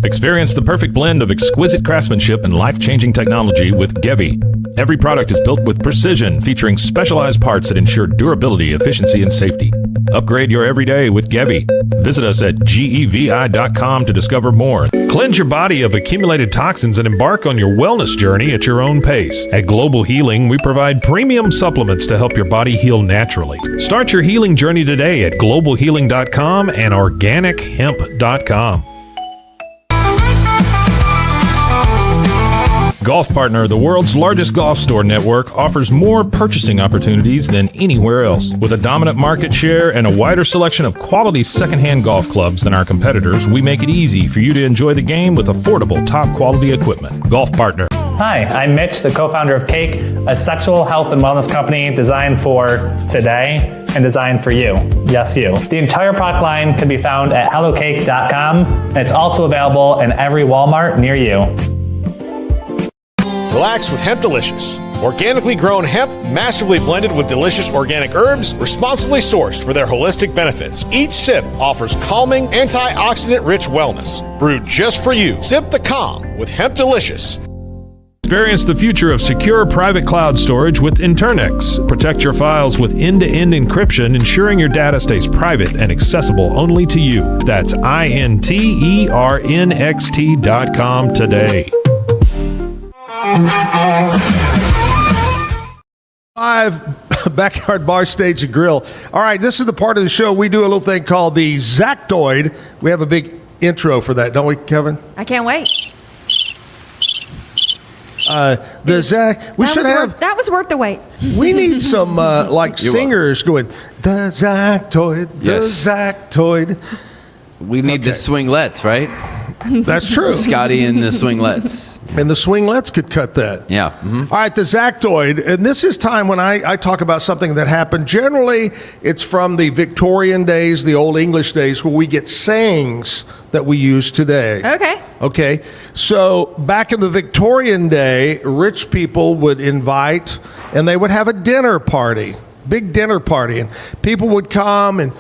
Experience the perfect blend of exquisite craftsmanship and life-changing technology with Gevi. Every product is built with precision, featuring specialized parts that ensure durability, efficiency, and safety. Upgrade your everyday with Gevi. Visit us at gevi.com to discover more. Cleanse your body of accumulated toxins and embark on your wellness journey at your own pace. At Global Healing, we provide premium supplements to help your body heal naturally. Start your healing journey today at globalhealing.com and organichemp.com. Golf Partner, the world's largest golf store network, offers more purchasing opportunities than anywhere else. With a dominant market share and a wider selection of quality secondhand golf clubs than our competitors, we make it easy for you to enjoy the game with affordable, top-quality equipment. Golf Partner. Hi, I'm Mitch, the co-founder of Cake, a sexual health and wellness company designed for today and designed for you. Yes, you. The entire product line can be found at hellocake.com, and it's also available in every Walmart near you. Relax with Hemp Delicious. Organically grown hemp, massively blended with delicious organic herbs, responsibly sourced for their holistic benefits. Each sip offers calming, antioxidant-rich wellness. Brewed just for you. Sip the calm with Hemp Delicious. Experience the future of secure private cloud storage with Internix. Protect your files with end-to-end encryption, ensuring your data stays private and accessible only to you. That's INTERNXT.com today. Live Backyard Bar, Stage, and Grill. All right, this is the part of the show we do a little thing called the Zactoid. We have a big intro for that, don't we, Kevin? I can't wait. We should have. That was worth the wait. We need some singers going. The Zactoid. The Zactoid. We need the swinglets, right? That's true. Scotty and the swinglets. And the swinglets could cut that. Yeah. Mm-hmm. All right, the Zactoid. And this is time when I talk about something that happened. Generally, it's from the Victorian days, the Old English days, where we get sayings that we use today. Okay. So back in the Victorian day, rich people would invite, and they would have a dinner party, big dinner party. And people would come and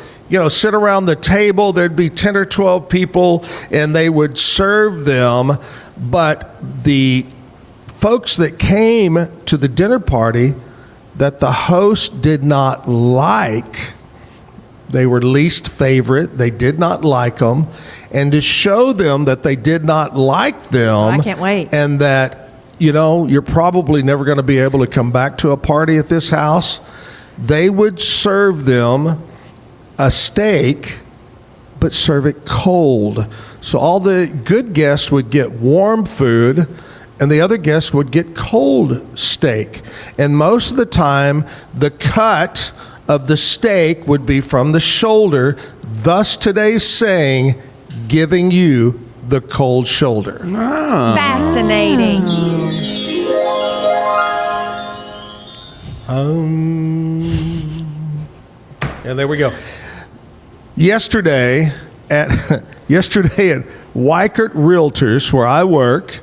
sit around the table. There'd be 10 or 12 people, and they would serve them. But the folks that came to the dinner party that the host did not like, they were least favorite. They did not like them. And to show them that they did not like them, I can't wait. And that, you're probably never going to be able to come back to a party at this house, they would serve them a steak, but serve it cold. So all the good guests would get warm food, and the other guests would get cold steak. And most of the time, the cut of the steak would be from the shoulder, thus today's saying, giving you the cold shoulder. Fascinating. And there we go. Yesterday at Weichert Realtors, where I work,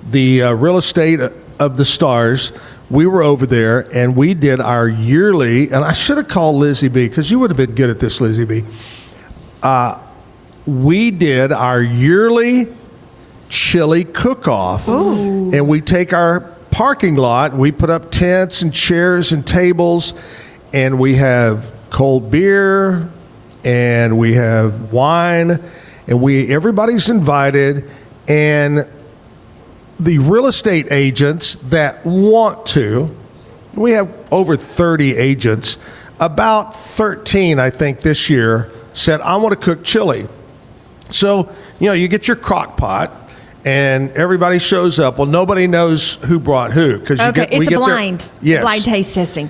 the real estate of the stars, we were over there and we did our yearly, and I should have called Lizzie B, because you would have been good at this, Lizzie B. We did our yearly chili cook-off. Ooh. And we take our parking lot and we put up tents and chairs and tables, and we have cold beer, and we have wine, and everybody's invited, and the real estate agents that want to, we have over 30 agents, about 13, I think, this year, said, I want to cook chili. So, you get your crock pot, and everybody shows up. Well, nobody knows who brought who. It's a blind taste testing.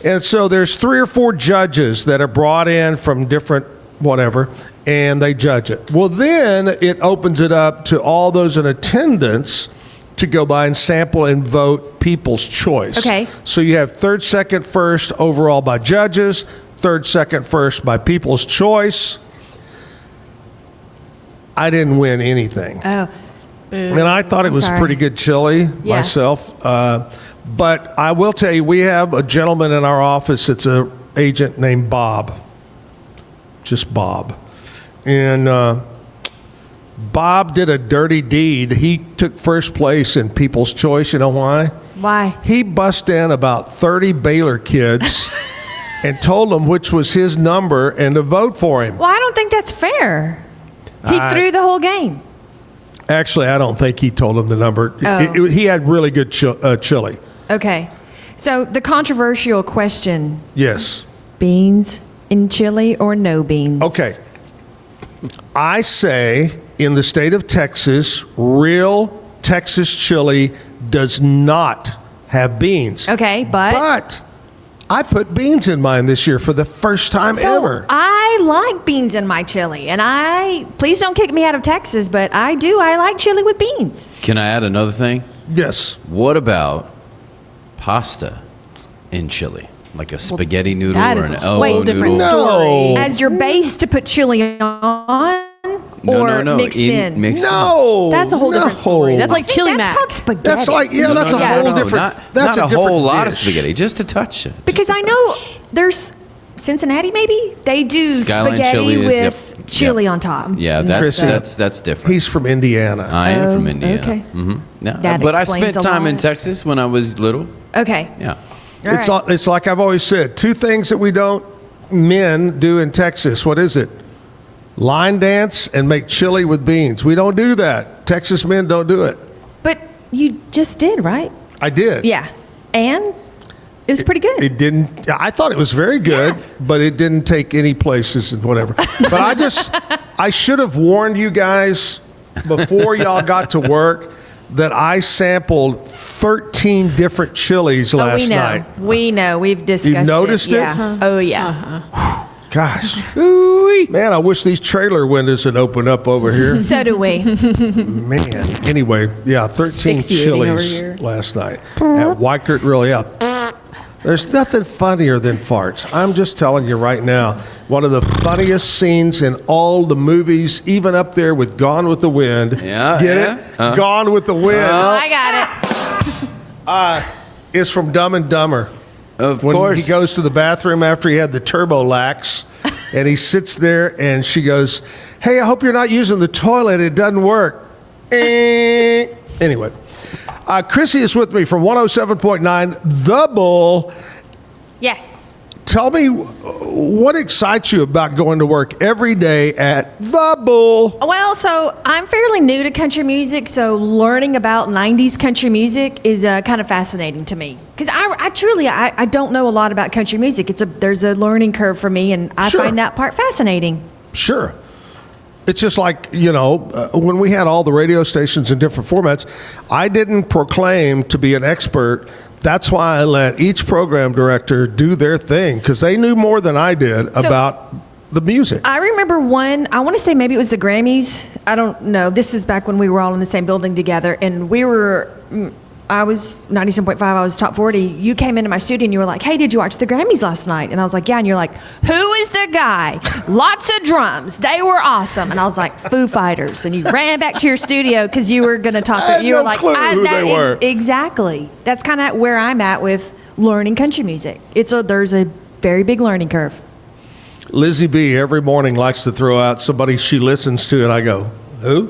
And so there's 3 or 4 judges that are brought in from different whatever, and they judge it. Well, then it opens it up to all those in attendance to go by and sample and vote people's choice. Okay. So you have third, second, first overall by judges, third, second, first by people's choice. I didn't win anything. Oh. And I thought it was pretty good chili myself. But I will tell you, we have a gentleman in our office that's an agent named Bob. Just Bob. And Bob did a dirty deed. He took first place in People's Choice. You know why? Why? He bust in about 30 Baylor kids and told them which was his number and to vote for him. Well, I don't think that's fair. He threw the whole game. Actually, I don't think he told them the number. Oh. He had really good chili. Okay. So the controversial question. Yes. Beans in chili or no beans? Okay. I say in the state of Texas, real Texas chili does not have beans. Okay, but I put beans in mine this year for the first time ever. I like beans in my chili, and please don't kick me out of Texas, but I like chili with beans. Can I add another thing? Yes. What about pasta in chili? Like a spaghetti noodle that or is an a O whole different noodle? story. As your base to put chili on? No, mixed in? Mixed No. That's a whole different story. That's like chili That's mac. called spaghetti. That's like, that's a whole different. That's not a a whole different lot of dish. spaghetti, just a touch. Because I know there's Cincinnati, maybe they do Skyline spaghetti chili is- with yep, chili yep. on top. Yeah, Chrissy, that's different. He's from Indiana. I am from Indiana. okay. Mm-hmm. Yeah, That but I explains spent a time in lot. Texas when I was little. Okay. Yeah. It's like I've always said, 2 things that men do in Texas. What is it? Line dance and make chili with beans. We don't do that. Texas men don't do it. But you just did, right? I did. Yeah. And? It was pretty good. It didn't. I thought it was very good, but it didn't take any places and whatever. But I should have warned you guys before y'all got to work that I sampled 13 different chilies last night. We know. We've discussed You noticed it? Yeah. Oh, yeah. Gosh. Man, I wish these trailer windows had opened up over here. So do we. Man. Anyway, yeah, 13 Asphyxiating over chilies here. last night at Weikert. Really, yeah. There's nothing funnier than farts. I'm just telling you right now. One of the funniest scenes in all the movies, even up there with Gone with the Wind. Yeah. Get it? Gone with the Wind. I got it. Is from Dumb and Dumber. Of when course. he goes to the bathroom after he had the turbo lax, and he sits there, and she goes, "Hey, I hope you're not using the toilet. It doesn't work." Anyway. Chrissy is with me from 107.9 The Bull. Yes. Tell me, what excites you about going to work every day at The Bull? Well, so I'm fairly new to country music, so learning about 90s country music is kind of fascinating to me. Because I truly don't know a lot about country music. There's a learning curve for me, and I find that part fascinating. Sure. It's just like, when we had all the radio stations in different formats, I didn't proclaim to be an expert. That's why I let each program director do their thing, because they knew more than I did about the music. I remember I want to say maybe it was the Grammys. I don't know. This is back when we were all in the same building together, and I was 97.5, I was top 40. You came into my studio and you were like, "Hey, did you watch the Grammys last night?" And I was like, "Yeah." And you're like, "Who is the guy? Lots of drums. They were awesome." And I was like, "Foo Fighters." And you ran back to your studio because you were going to talk. I had you no were like, clue who they were. Exactly. That's kind of where I'm at with learning country music. There's a very big learning curve. Lizzie B every morning likes to throw out somebody she listens to, and I go, "Who?"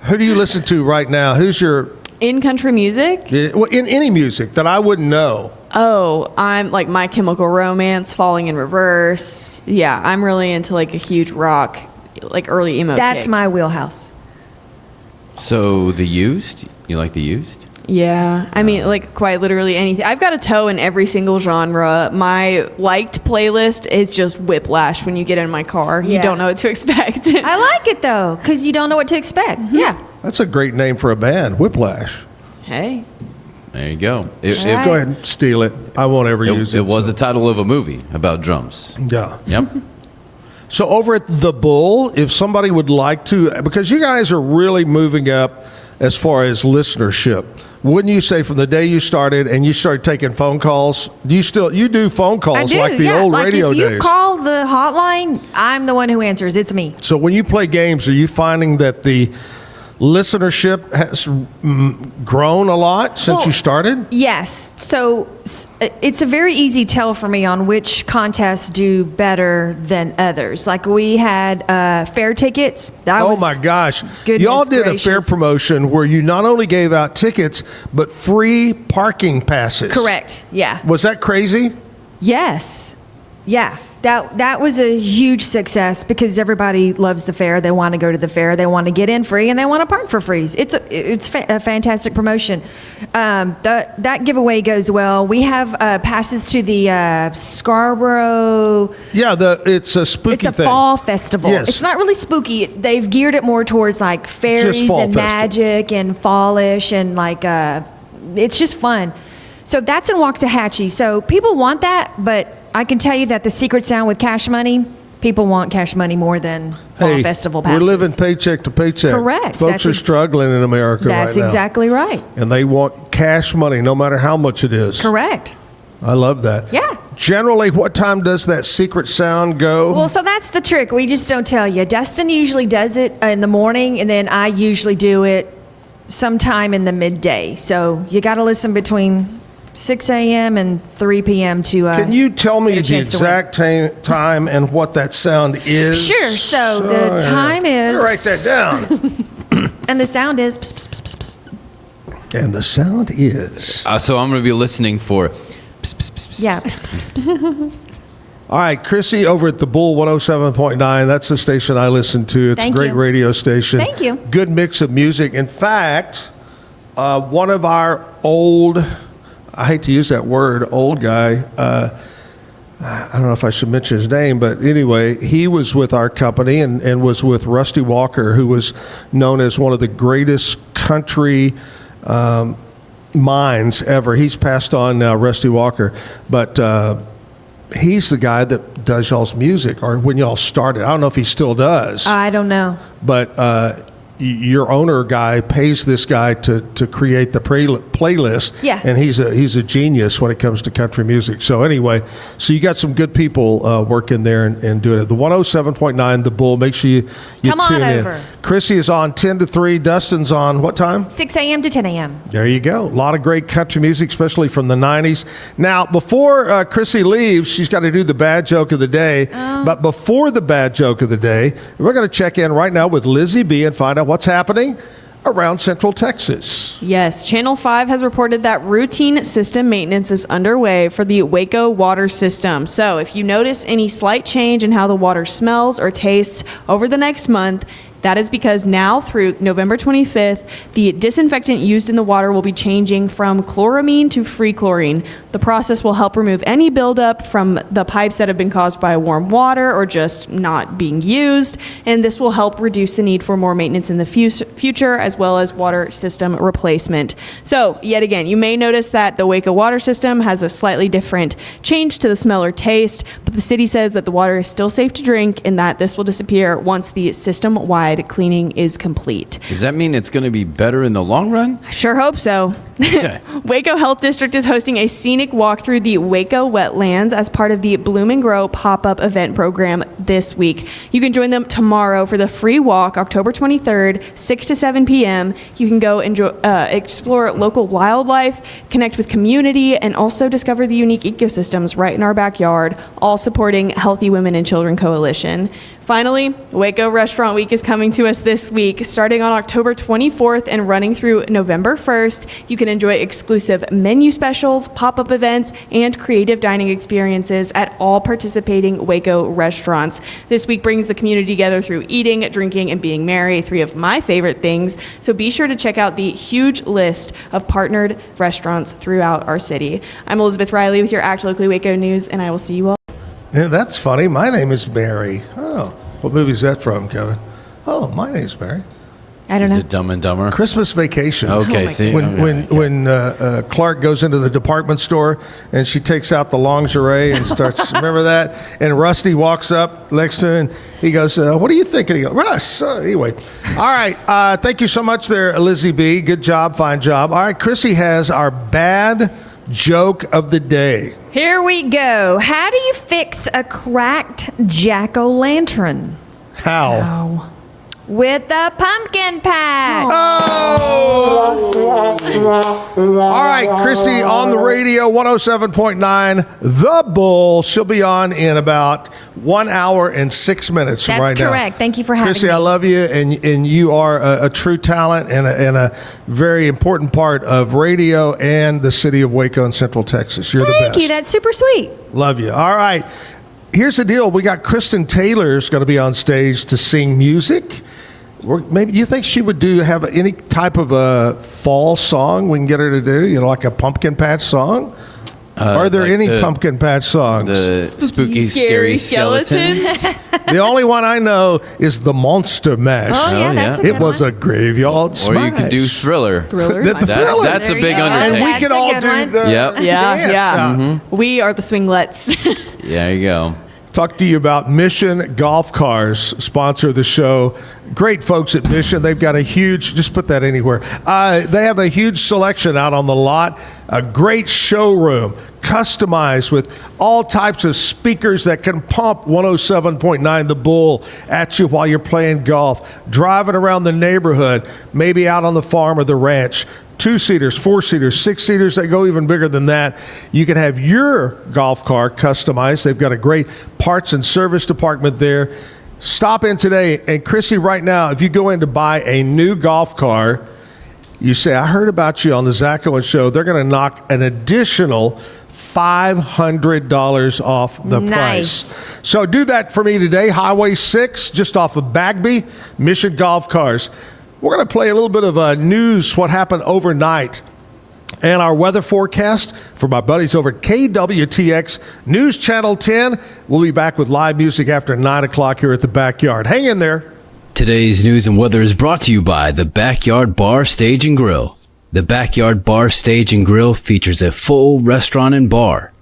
Who do you listen to right now? Who's your... In country music? Well, in any music that I wouldn't know. Oh, I'm like My Chemical Romance, Falling in Reverse. Yeah, I'm really into like a huge rock, like early emo. That's kick. my wheelhouse. So The Used? You like The Used? Yeah, I mean, like quite literally anything. I've got a toe in every single genre. My liked playlist is just whiplash when you get in my car. Yeah. You don't know what to expect. I like it though, because you don't know what to expect. Mm-hmm. Yeah. That's a great name for a band, Whiplash. Hey. There you go. Go ahead and steal it. I won't ever use it. It was the title of a movie about drums. Yeah. Yep. So over at The Bull, if somebody would like to, because you guys are really moving up as far as listenership, wouldn't you say from the day you started and you started taking phone calls, you do phone calls like the old radio days? If you call the hotline, I'm the one who answers. It's me. So when you play games, are you finding that the listenership has grown a lot since you started? Yes. So it's a very easy tell for me on which contests do better than others. Like we had fair tickets. My gosh. Y'all did a fair promotion where you not only gave out tickets, but free parking passes. Correct. Yeah. Was that crazy? Yes. Yeah. That was a huge success because everybody loves the fair. They want to go to the fair. They want to get in free and they want to park for free. It's a fantastic promotion. That giveaway goes well. We have passes to the Scarborough. Yeah, it's a spooky thing. It's a fall festival. Yes. It's not really spooky. They've geared it more towards like fairies and magic and fallish and like it's just fun. So that's in Waxahachie. So people want that, but I can tell you that the secret sound with Cash Money, people want Cash Money more than fall festival passes. We're living paycheck to paycheck. Correct. Folks are struggling in America right now. That's exactly right. And they want Cash Money no matter how much it is. Correct. I love that. Yeah. Generally, what time does that secret sound go? Well, so that's the trick. We just don't tell you. Dustin usually does it in the morning, and then I usually do it sometime in the midday. So you got to listen between 6 a.m. and 3 p.m. to Can you tell me the exact time and what that sound is? Sure. So the time is... Write that down. And the sound is... Pss, pss, pss, pss. And the sound is... So I'm going to be listening for... Yeah. All right, Chrissy over at the Bull 107.9. That's the station I listen to. It's Thank a great you. radio station. Thank you. Good mix of music. In fact, one of our old I hate to use that word, old guy. I don't know if I should mention his name, but anyway, he was with our company and was with Rusty Walker, who was known as one of the greatest country minds ever. He's passed on now, Rusty Walker, but he's the guy that does y'all's music, or when y'all started. I don't know if he still does. I don't know. But your owner guy pays this guy to create the playlist. Yeah. And he's a genius when it comes to country music. So anyway, so you got some good people working there and doing it. The 107.9 The Bull. Make sure you Come on tune over. in. Chrissy is on 10 to 3. Dustin's on what time? 6 a.m. to 10 a.m. There you go. A lot of great country music, especially from the 90s. Now, before Chrissy leaves, she's got to do the bad joke of the day. But before the bad joke of the day, we're going to check in right now with Lizzie B and find out what's happening around Central Texas. Yes, Channel 5 has reported that routine system maintenance is underway for the Waco water system. So if you notice any slight change in how the water smells or tastes over the next month, that is because now through November 25th, the disinfectant used in the water will be changing from chloramine to free chlorine. The process will help remove any buildup from the pipes that have been caused by warm water or just not being used. And this will help reduce the need for more maintenance in the future, as well as water system replacement. So yet again, you may notice that the Waco water system has a slightly different change to the smell or taste, but the city says that the water is still safe to drink and that this will disappear once the system-wide cleaning is complete. Does that mean it's going to be better in the long run? I sure hope so. Okay. Waco Health District is hosting a scenic walk through the Waco wetlands as part of the Bloom and Grow pop-up event program this week. You can join them tomorrow for the free walk, October 23rd, 6 to 7 p.m. You can go explore local wildlife, connect with community, and also discover the unique ecosystems right in our backyard, all supporting Healthy Women and Children Coalition. Finally, Waco Restaurant Week is coming to us this week, starting on October 24th and running through November 1st. You can enjoy exclusive menu specials, pop-up events, and creative dining experiences at all participating Waco restaurants. This week brings the community together through eating, drinking, and being merry, 3 of my favorite things. So be sure to check out the huge list of partnered restaurants throughout our city. I'm Elizabeth Riley with your Act Locally Waco News, and I will see you all. Yeah, that's funny. My name is Barry. Oh, what movie is that from, Kevin? Oh, my name's Barry. I don't know. Is it Dumb and Dumber? Christmas Vacation. Okay, see? When Clark goes into the department store and she takes out the lingerie and starts, remember that? And Rusty walks up next to her and he goes, what are you thinking? He goes, Russ. Anyway. All right. Thank you so much there, Lizzie B. Good job. Fine job. All right. Chrissy has our bad joke of the day. Here we go. How do you fix a cracked jack-o'-lantern? How? With a pumpkin patch. Oh! All right, Chrissy on the radio, 107.9, The Bull. She'll be on in about 1 hour and 6 minutes from right now. That's correct. Thank you for having Chrissy, me. I love you, and you are a true talent and a very important part of radio and the city of Waco and Central Texas. You're the best. Thank you. That's super sweet. Love you. All right. Here's the deal. We got Kristen Taylor's going to be on stage to sing music. Maybe you think she would have any type of a fall song we can get her to do? Like a pumpkin patch song? Are there any pumpkin patch songs? The spooky scary skeletons. The only one I know is the Monster Mash. Oh, yeah, that's a good It was one. a graveyard smash. Or you could do Thriller. Thriller. That's a big undertaking. And we could all do the Yeah. dance. We are the Swinglets. Yeah, there you go. Talk to you about Mission Golf Cars, sponsor of the show. Great folks at Mission. They've got a huge, just put that anywhere. They have a huge selection out on the lot, a great showroom, customized with all types of speakers that can pump 107.9 The Bull at you while you're playing golf, driving around the neighborhood, maybe out on the farm or the ranch. 2-seaters, 4-seaters, 6-seaters, they go even bigger than that. You can have your golf car customized. They've got a great parts and service department there. Stop in today. And Chrissy, right now, if you go in to buy a new golf car, you say, I heard about you on the Zach Owens Show, they're going to knock an additional $500 off the price. So do that for me today. Highway 6, just off of Bagby, Mission Golf Cars. We're going to play a little bit of news, what happened overnight And our weather forecast for my buddies over at KWTX News Channel 10. We'll be back with live music after 9 o'clock here at the Backyard. Hang in there. Today's news and weather is brought to you by the Backyard Bar, Stage and Grill. The Backyard Bar, Stage and Grill features a full restaurant and bar,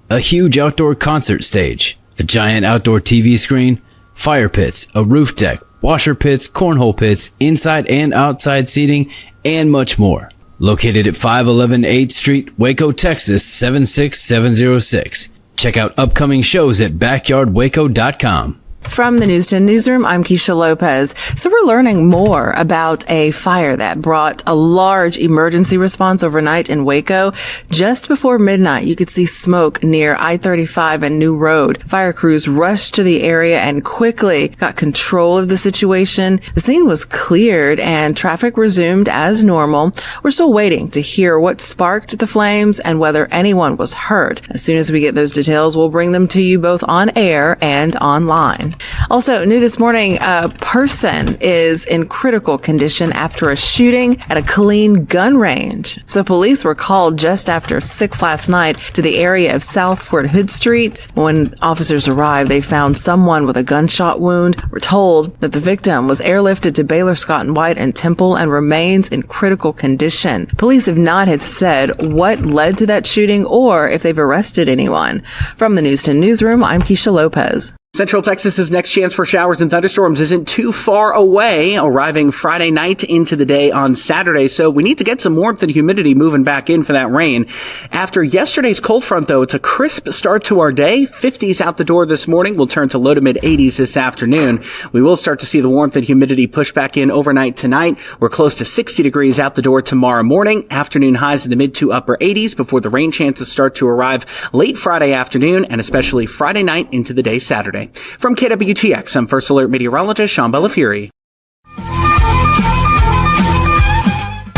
a huge outdoor concert stage, a giant outdoor TV screen, fire pits, a roof deck, washer pits, cornhole pits, inside and outside seating, and much more. Located at 511 8th Street, Waco, Texas, 76706. Check out upcoming shows at backyardwaco.com. From the News 10 Newsroom, I'm Keisha Lopez. So we're learning more about a fire that brought a large emergency response overnight in Waco. Just before midnight, you could see smoke near I-35 and New Road. Fire crews rushed to the area and quickly got control of the situation. The scene was cleared and traffic resumed as normal. We're still waiting to hear what sparked the flames and whether anyone was hurt. As soon as we get those details, we'll bring them to you both on air and online. Also, new this morning, a person is in critical condition after a shooting at a Killeen gun range. So police were called just after 6 last night to the area of South Fort Hood Street. When officers arrived, they found someone with a gunshot wound. We're told that the victim was airlifted to Baylor, Scott & White and Temple and remains in critical condition. Police have not had said what led to that shooting or if they've arrested anyone. From the News 10 Newsroom, I'm Keisha Lopez. Central Texas's next chance for showers and thunderstorms isn't too far away, arriving Friday night into the day on Saturday. So we need to get some warmth and humidity moving back in for that rain. After yesterday's cold front, though, it's a crisp start to our day. 50s out the door this morning. We'll turn to low to mid 80s this afternoon. We will start to see the warmth and humidity push back in overnight tonight. We're close to 60 degrees out the door tomorrow morning. Afternoon highs in the mid to upper 80s before the rain chances start to arrive late Friday afternoon and especially Friday night into the day Saturday. From KWTX, I'm First Alert meteorologist Sean Bellafury.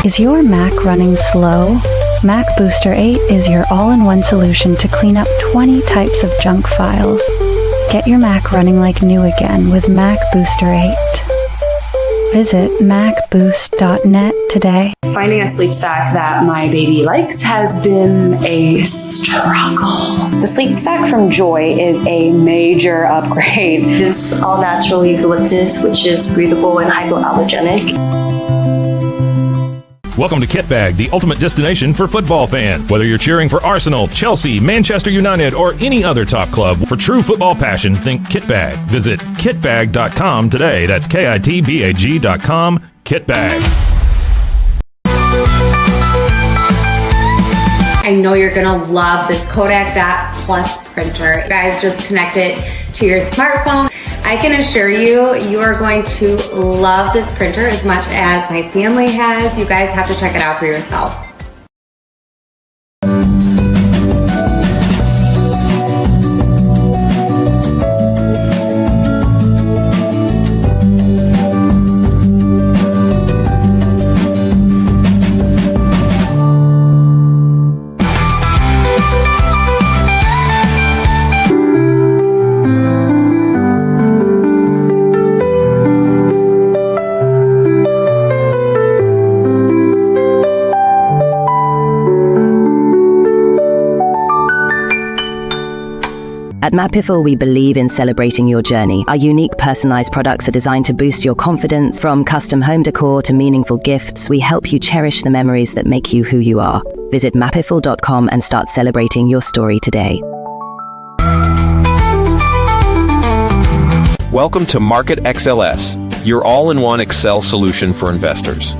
Is your Mac running slow? Mac Booster 8 is your all-in-one solution to clean up 20 types of junk files. Get your Mac running like new again with Mac Booster 8. Visit macboost.net today. Finding a sleep sack that my baby likes has been a struggle. The sleep sack from Joy is a major upgrade. It is all natural eucalyptus, which is breathable and hypoallergenic. Welcome to Kit Bag, the ultimate destination for football fans. Whether you're cheering for Arsenal, Chelsea, Manchester United, or any other top club, for true football passion, think Kit Bag. Visit kitbag.com today. That's KITBAG.com. Kit Bag. I know you're gonna love this Kodak Dot Plus printer. You guys just connect it to your smartphone. I can assure you, you are going to love this printer as much as my family has. You guys have to check it out for yourself. At Mapiful, we believe in celebrating your journey. Our unique personalized products are designed to boost your confidence. From custom home decor to meaningful gifts, we help you cherish the memories that make you who you are. Visit mapiful.com and start celebrating your story today. Welcome to Market XLS, your all-in-one Excel solution for investors.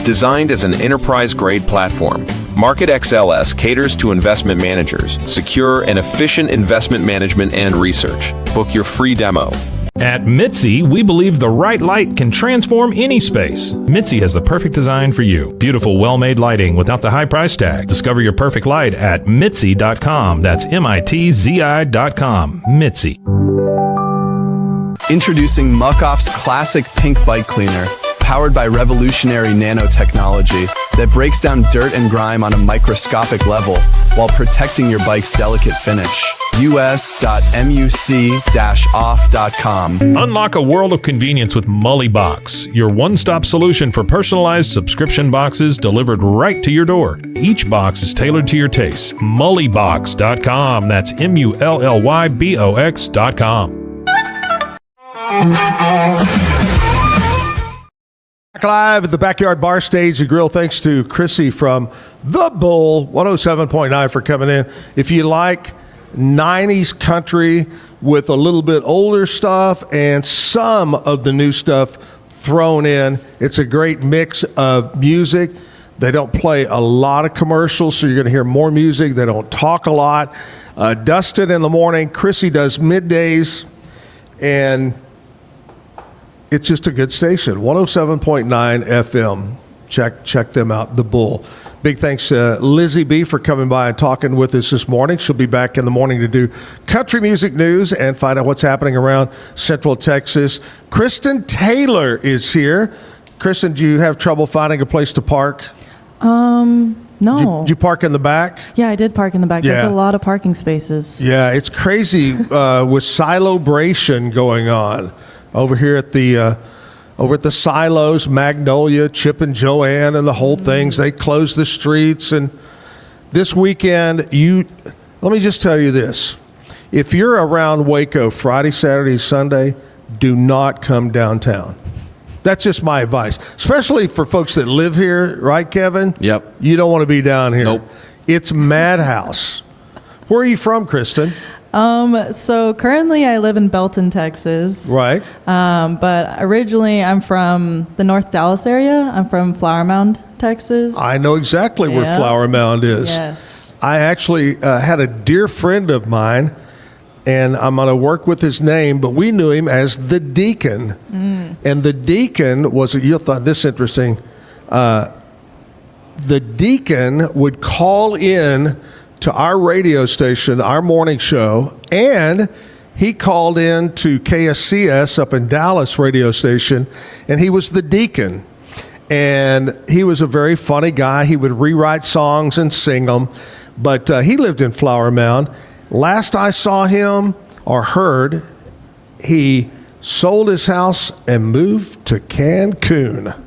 Designed as an enterprise-grade platform, Market XLS caters to investment managers, secure and efficient investment management and research. Book your free demo. At Mitzi, we believe the right light can transform any space. Mitzi has the perfect design for you. Beautiful, well-made lighting without the high price tag. Discover your perfect light at Mitzi.com. That's MITZI.com. Mitzi. Introducing Muck-Off's classic pink bike cleaner, powered by revolutionary nanotechnology that breaks down dirt and grime on a microscopic level while protecting your bike's delicate finish. us.muc-off.com. Unlock a world of convenience with Mully Box, your one-stop solution for personalized subscription boxes delivered right to your door. Each box is tailored to your taste. Mullybox.com. That's MULLYBOX.com. Back live at the Backyard Bar Stage and Grill. Thanks to Chrissy from The Bull 107.9 for coming in. If you like 90s country with a little bit older stuff and some of the new stuff thrown in, it's a great mix of music. They don't play a lot of commercials, so you're going to hear more music. They don't talk a lot. Dustin in the morning. Chrissy does middays, and it's just a good station. 107.9 FM. Check them out, The Bull. Big thanks to Lizzie B for coming by and talking with us this morning. She'll be back in the morning to do country music news and find out what's happening around Central Texas. Kristen Taylor is here. Kristen, do you have trouble finding a place to park? No. Did you park in the back? Yeah, I did park in the back. Yeah. There's a lot of parking spaces. Yeah, it's crazy with Silobration going on over here at the silos, Magnolia, Chip and Joanne, and the whole things. They closed the streets, and this weekend, let me just tell you this: if you're around Waco Friday, Saturday, Sunday, do not come downtown. That's just my advice, especially for folks that live here, right, Kevin? Yep. You don't want to be down here. Nope. It's madhouse. Where are you from, Kristen? So currently I live in Belton, Texas. Right. But originally I'm from the North Dallas area. I'm from Flower Mound, Texas. I know exactly where Flower Mound is. Yes. I actually had a dear friend of mine, and I'm going to work with his name, but we knew him as the Deacon. And the Deacon was, you'll find this interesting, the Deacon would call in to our radio station, our morning show, and he called in to KSCS up in Dallas radio station, and he was the Deacon. And he was a very funny guy. He would rewrite songs and sing them, but he lived in Flower Mound. Last I saw him or heard, he sold his house and moved to Cancun.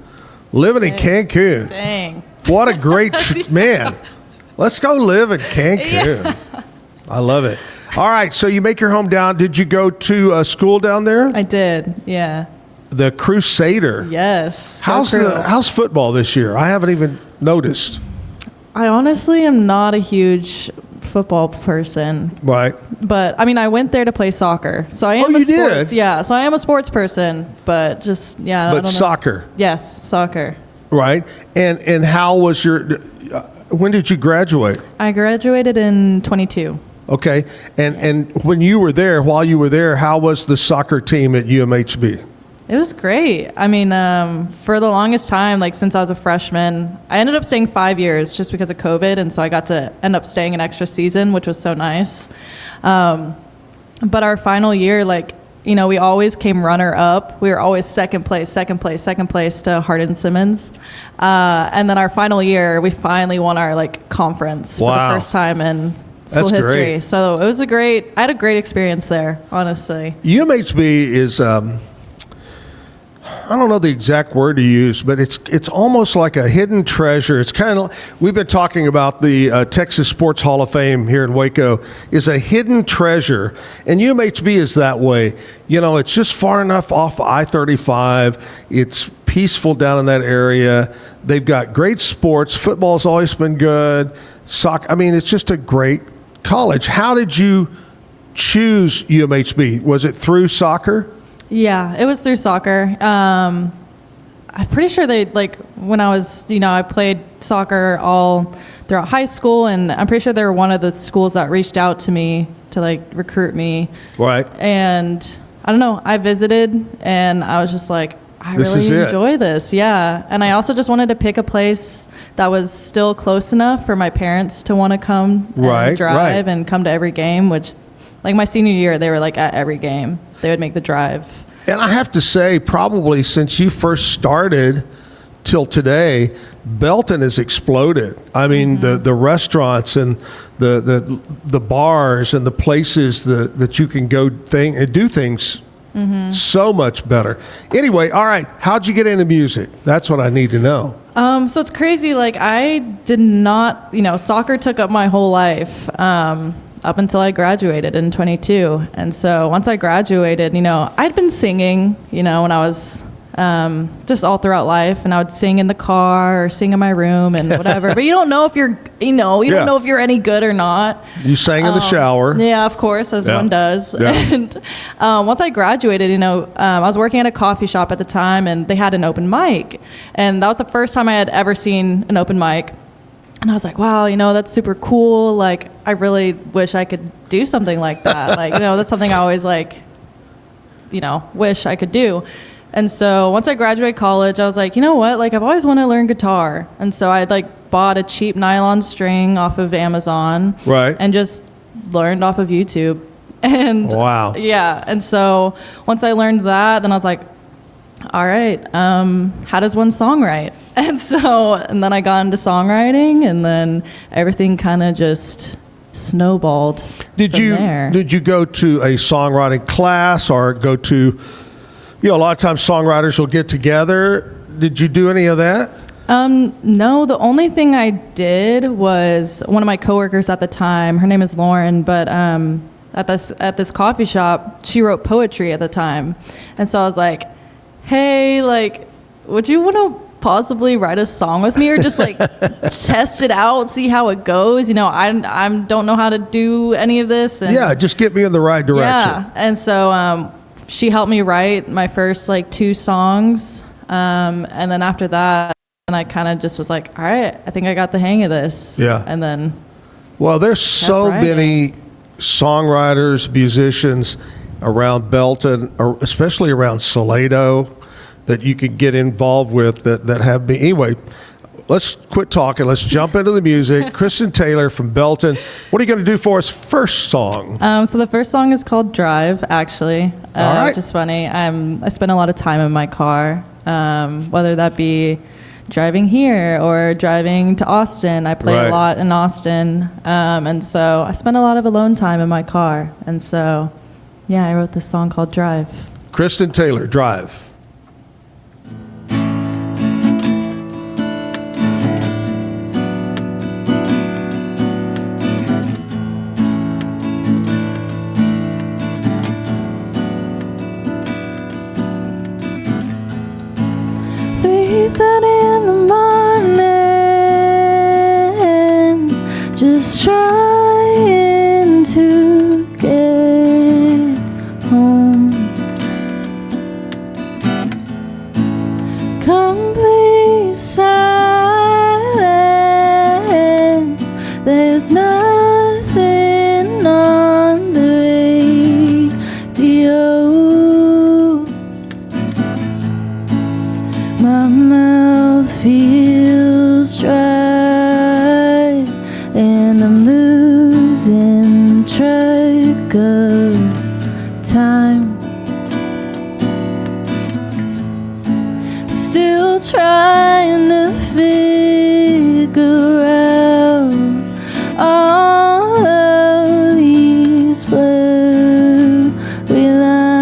Living in Cancun. Dang. What a great man. Let's go live in Cancun. Yeah. I love it. All right, so you make your home down. Did you go to school down there? I did, yeah. The Crusader. Yes. How's football this year? I haven't even noticed. I honestly am not a huge football person. Right. But I mean, I went there to play soccer. So I am you did? Yeah, so I am a sports person, but just I don't know. Soccer. Yes, soccer. Right. And how was your when did you graduate? I graduated in 22. Okay. And when you were there, while you were there, how was the soccer team at UMHB? It was great. I mean, for the longest time, like since I was a freshman, I ended up staying 5 years just because of COVID. And so I got to end up staying an extra season, which was so nice. But our final year, we always came runner up. We were always second place to Hardin Simmons. And then our final year, we finally won our conference for the first time in school history. Great. So it was I had a great experience there, honestly. UMHB is, I don't know the exact word to use, but it's almost like a hidden treasure. It's kind of, we've been talking about the Texas Sports Hall of Fame here in Waco is a hidden treasure, and UMHB is that way. It's just far enough off I-35. It's peaceful down in that area. They've got great sports. Football's always been good. Soccer, it's just a great college. How did you choose UMHB? Was it through soccer? Yeah, it was through soccer. I'm pretty sure when I was, I played soccer all throughout high school, and I'm pretty sure they were one of the schools that reached out to me to recruit me. Right. And I don't know, I visited and I was just I really enjoy this. Yeah. And I also just wanted to pick a place that was still close enough for my parents to want to come and drive and come to every game, which my senior year, they were at every game. They would make the drive. And I have to say, probably since you first started till today, Belton has exploded. I mean, the restaurants and the bars and the places that you can go and do things so much better. Anyway, all right, how'd you get into music? That's what I need to know. So it's crazy. Like, I did not, soccer took up my whole life up until I graduated in 22. And so once I graduated, I'd been singing, when I was just all throughout life, and I would sing in the car or sing in my room and whatever. But you don't know if you're, don't know if you're any good or not. You sang in the shower. Yeah, of course, as one does. Yeah. And once I graduated, I was working at a coffee shop at the time, and they had an open mic. And that was the first time I had ever seen an open mic. And I was like, wow, that's super cool. Like, I really wish I could do something like that. Like, that's something I always wish I could do. And so once I graduated college, I was like, you know what? Like, I've always wanted to learn guitar. And so I bought a cheap nylon string off of Amazon. Right. And just learned off of YouTube. And wow. Yeah. And so once I learned that, then I was like, all right, how does one songwrite? And then I got into songwriting, and then everything kind of just snowballed. Did you go to a songwriting class or go to, a lot of times songwriters will get together. Did you do any of that? No, the only thing I did was one of my coworkers at the time, her name is Lauren, but at this coffee shop, she wrote poetry at the time. And so I was like, hey, would you want to possibly write a song with me, or just test it out, see how it goes? I don't know how to do any of this. And yeah, just get me in the right direction. Yeah, and so she helped me write my first 2 songs, and then after that, and I kind of just was like, all right, I think I got the hang of this. Yeah. And then, well, there's so many songwriters, musicians around Belton, or especially around Salado, that you could get involved with that have been. Anyway, let's quit talking. Let's jump into the music. Kristen Taylor from Belton. What are you going to do for us first song? So the first song is called Drive, actually. All right. Which is funny. I spend a lot of time in my car, whether that be driving here or driving to Austin. I play a lot in Austin. And so I spend a lot of alone time in my car. And so, yeah, I wrote this song called Drive. Kristen Taylor, Drive. That in the morning, just trying to get home. Complete silence, there's nothing on the radio. My mouth feels dry, and I'm losing track of time. Still trying to figure out all of these blurry lines.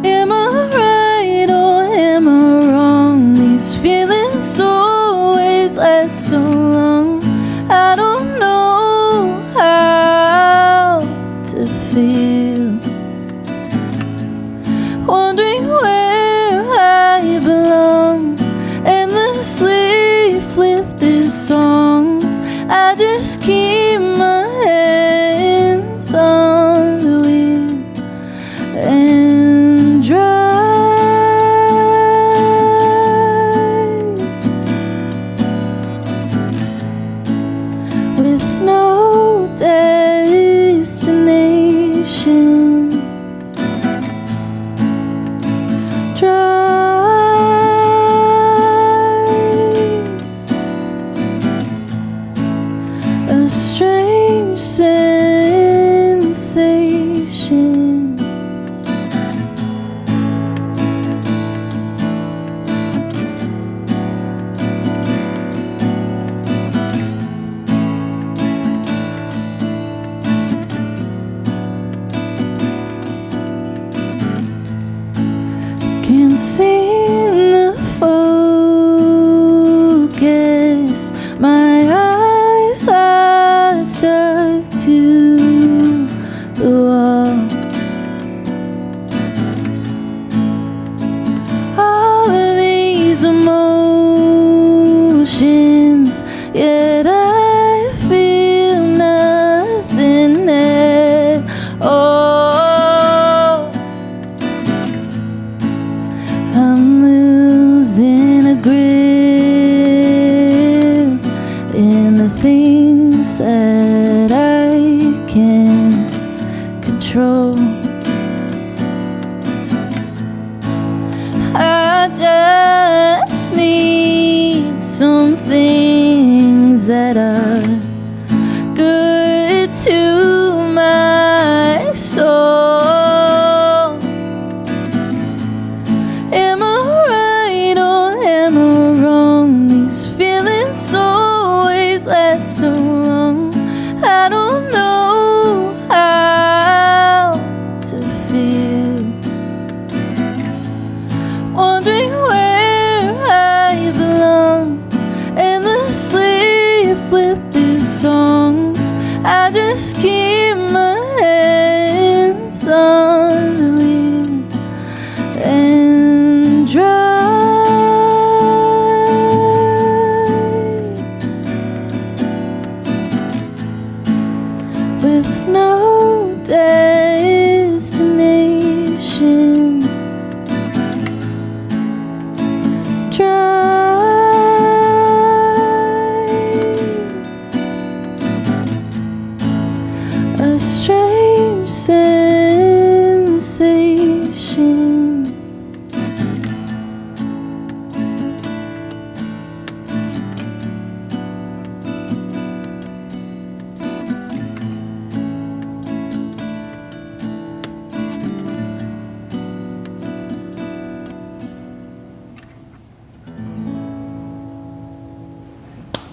Am I right or seem to focus. My eyes are stuck to the wall. All of these emotions, yet I feel nothing at all. I'm losing a grip in the things that I can't control. I just need some things that are good to my soul. Am I right or am I wrong? These feelings always last so long. I don't know how to feel. Wondering where I belong. Endlessly flip through songs. I just keep my hands on the wheel and drive with no destination. A strange sensation.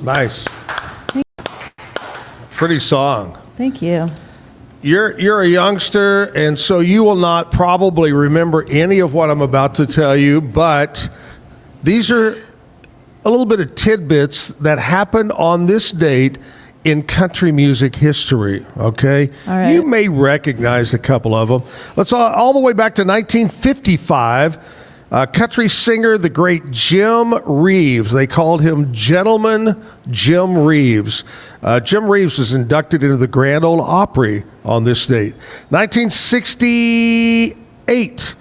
Nice. Pretty song. Thank you. You're a youngster, and so you will not probably remember any of what I'm about to tell you, but these are a little bit of tidbits that happened on this date in country music history, okay? All right. You may recognize a couple of them. Let's all the way back to 1955. Country singer, the great Jim Reeves. They called him Gentleman Jim Reeves. Jim Reeves was inducted into the Grand Ole Opry on this date. 1968,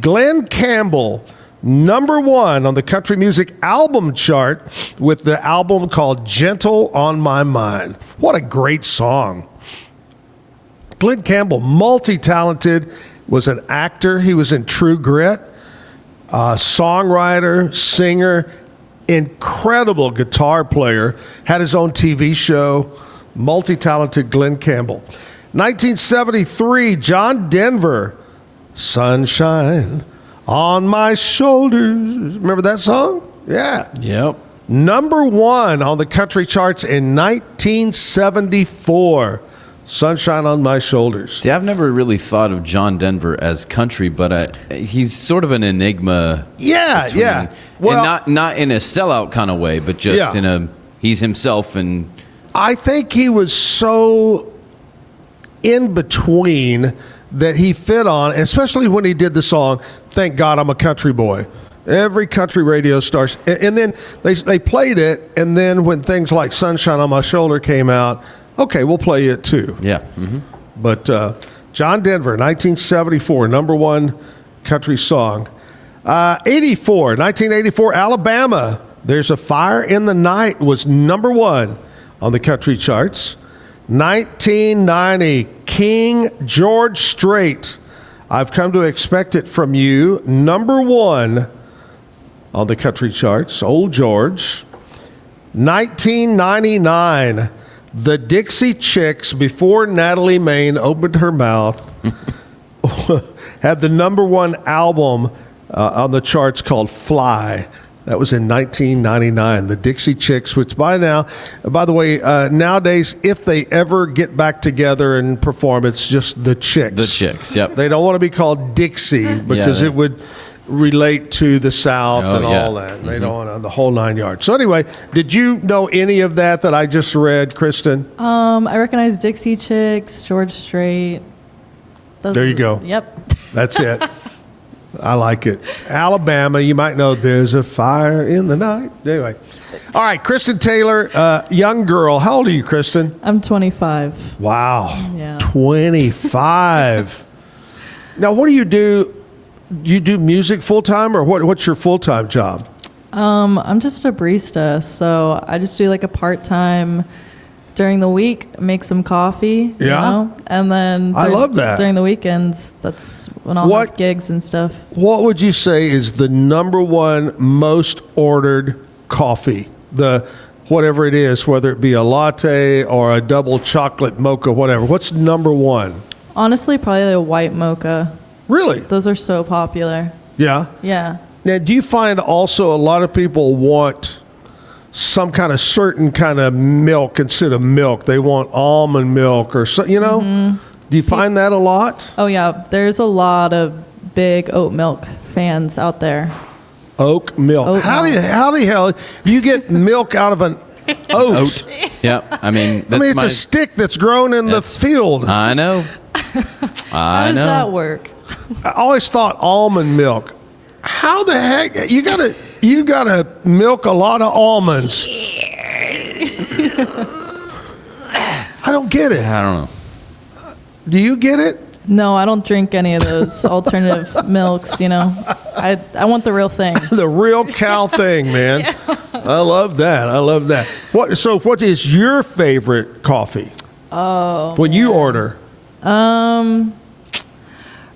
Glenn Campbell, #1 on the country music album chart with the album called Gentle on My Mind. What a great song. Glenn Campbell, multi-talented, was an actor. He was in True Grit. Songwriter, singer, incredible guitar player, had his own TV show, multi-talented Glenn Campbell. 1973, John Denver, Sunshine on My Shoulders. Remember that song? Yeah. Yep. #1 on the country charts in 1974. Sunshine on My Shoulders. See, I've never really thought of John Denver as country, but he's sort of an enigma. Yeah, yeah. Well, and not in a sellout kind of way, but just in a he's himself. And I think he was so in between that he fit on, especially when he did the song "Thank God I'm a Country Boy." Every country radio starts, and then they played it, and then when things like "Sunshine on My Shoulder" came out. Okay, we'll play it too. Yeah. Mm-hmm. But John Denver, 1974, #1 country song. 1984, Alabama, There's a Fire in the Night was #1 on the country charts. 1990, King George Strait, I've Come to Expect It From You, #1 on the country charts, Old George. 1999, the Dixie Chicks, before Natalie Maine opened her mouth, had the #1 album on the charts called Fly. That was in 1999. The Dixie Chicks, which by the way, nowadays, if they ever get back together and perform, it's just the Chicks. The Chicks, yep. They don't want to be called Dixie because it would relate to the South Oh, and yeah. all that. And they don't want the whole 9 yards. So anyway, did you know any of that I just read, Kristen? I recognize Dixie Chicks, George Strait. There you go. Yep. That's it. I like it. Alabama, you might know There's a Fire in the Night. Anyway. All right, Kristen Taylor, young girl. How old are you, Kristen? I'm 25. Wow. Yeah. 25. Now, what do? You do music full-time, or what's your full-time job? I'm just a barista, so I just do like a part-time during the week, make some coffee. You Yeah? know? And then I love that. During the weekends, that's when I'll have gigs and stuff. What would you say is the number one most ordered coffee? Whatever it is, whether it be a latte or a double chocolate mocha, whatever. What's number one? Honestly, probably a white mocha. Really? Those are so popular. Yeah? Yeah. Now, do you find also a lot of people want some kind of certain kind of milk instead of milk? They want almond milk or so, Mm-hmm. Do you find that a lot? Oh, yeah. There's a lot of big oat milk fans out there. Oat milk. How the hell you get milk out of an oat? Yeah, I mean, it's a stick that's grown in the field. I know. How does that work? I always thought almond milk. How the heck you gotta milk a lot of almonds? I don't get it. I don't know. Do you get it? No, I don't drink any of those alternative milks, I want the real thing. The real cow thing, man. Yeah. I love that. What is your favorite coffee? Oh. When you order?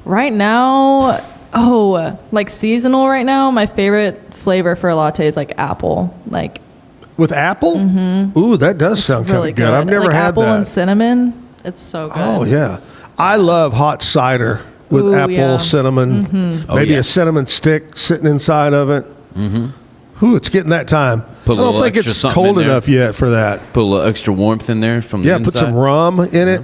Right now, like seasonal right now, my favorite flavor for a latte is like apple. Like with apple? Mm-hmm. Ooh, that does sound really kind of good. I've never like had apple that. And cinnamon. It's so good. Oh yeah. I love hot cider with apple, cinnamon, maybe a cinnamon stick sitting inside of it. Mm-hmm. Ooh, it's getting that time. I don't think it's cold enough yet for that. Put a little extra warmth in there from the inside. Put some rum in it.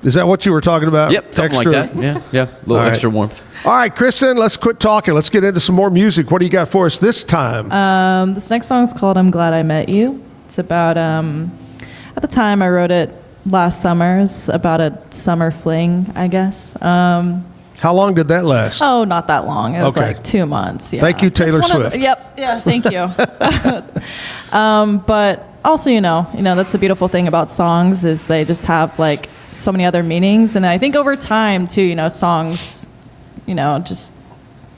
Is that what you were talking about? Yep, something like that. Yeah. A little extra warmth. All right, Kristen, let's quit talking. Let's get into some more music. What do you got for us this time? This next song is called I'm Glad I Met You. It's about, at the time I wrote it last summer. It's about a summer fling, I guess. How long did that last? Oh, not that long. It was like 2 months. Yeah. Thank you, Taylor Swift. Yep. Yeah. Thank you. But also, that's the beautiful thing about songs is they just have like so many other meanings. And I think over time too, songs, just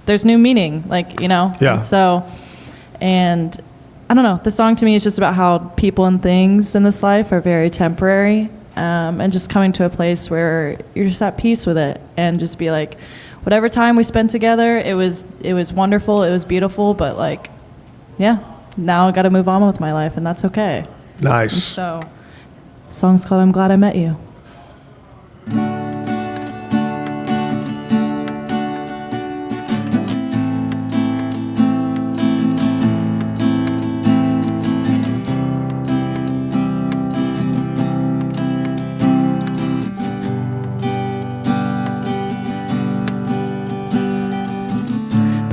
there's new meaning, Yeah. And I don't know. The song to me is just about how people and things in this life are very temporary, and just coming to a place where you're just at peace with it, and just be like, whatever time we spent together, it was wonderful, it was beautiful, but now I got to move on with my life, and that's okay. Nice. And so, the song's called "I'm Glad I Met You."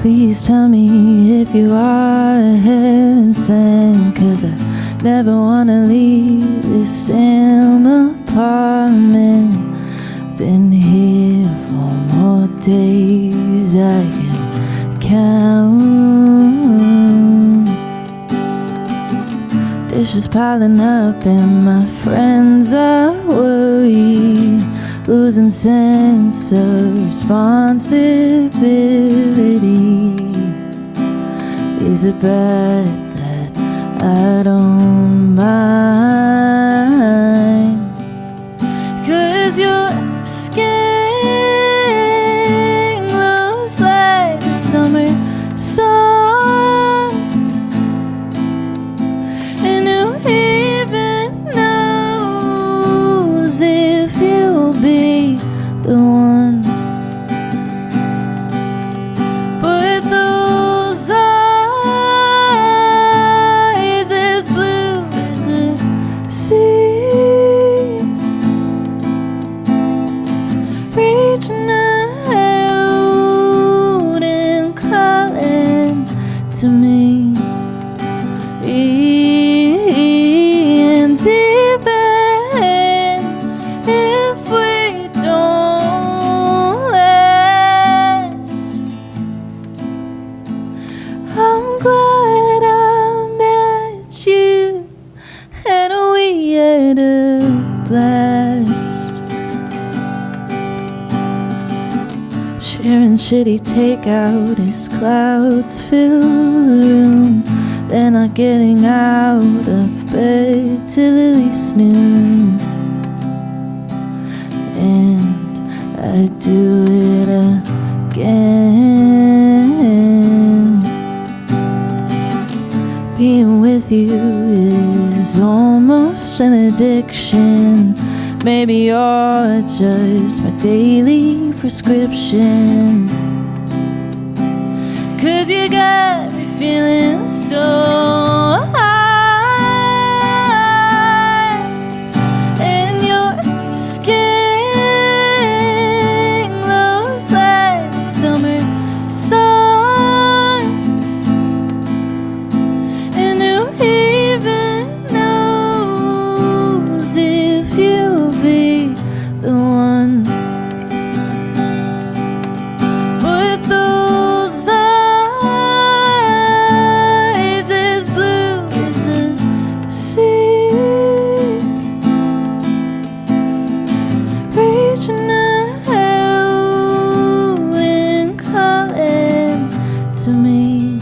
Please tell me if you are a heaven sent, 'cause I never wanna leave this damn apartment. Been here for more days I can count. Dishes piling up and my friends are worried, losing sense of responsibility. Is it bad that I don't mind? 'Cause your skin looks like a summer sun, and who even knows if you'll be the one. But those eyes as blue as the sea, reaching out Sharing shitty takeout as clouds fill the room. They're not getting out of bed till at least noon. And I do it again. Being with you is almost an addiction. Maybe you're just my daily prescription. 'Cause you got me feeling so high. And your skin glows like the summer sun. And who even knows if you'll be the one? But those eyes as blue as the sea, reaching out and calling to me.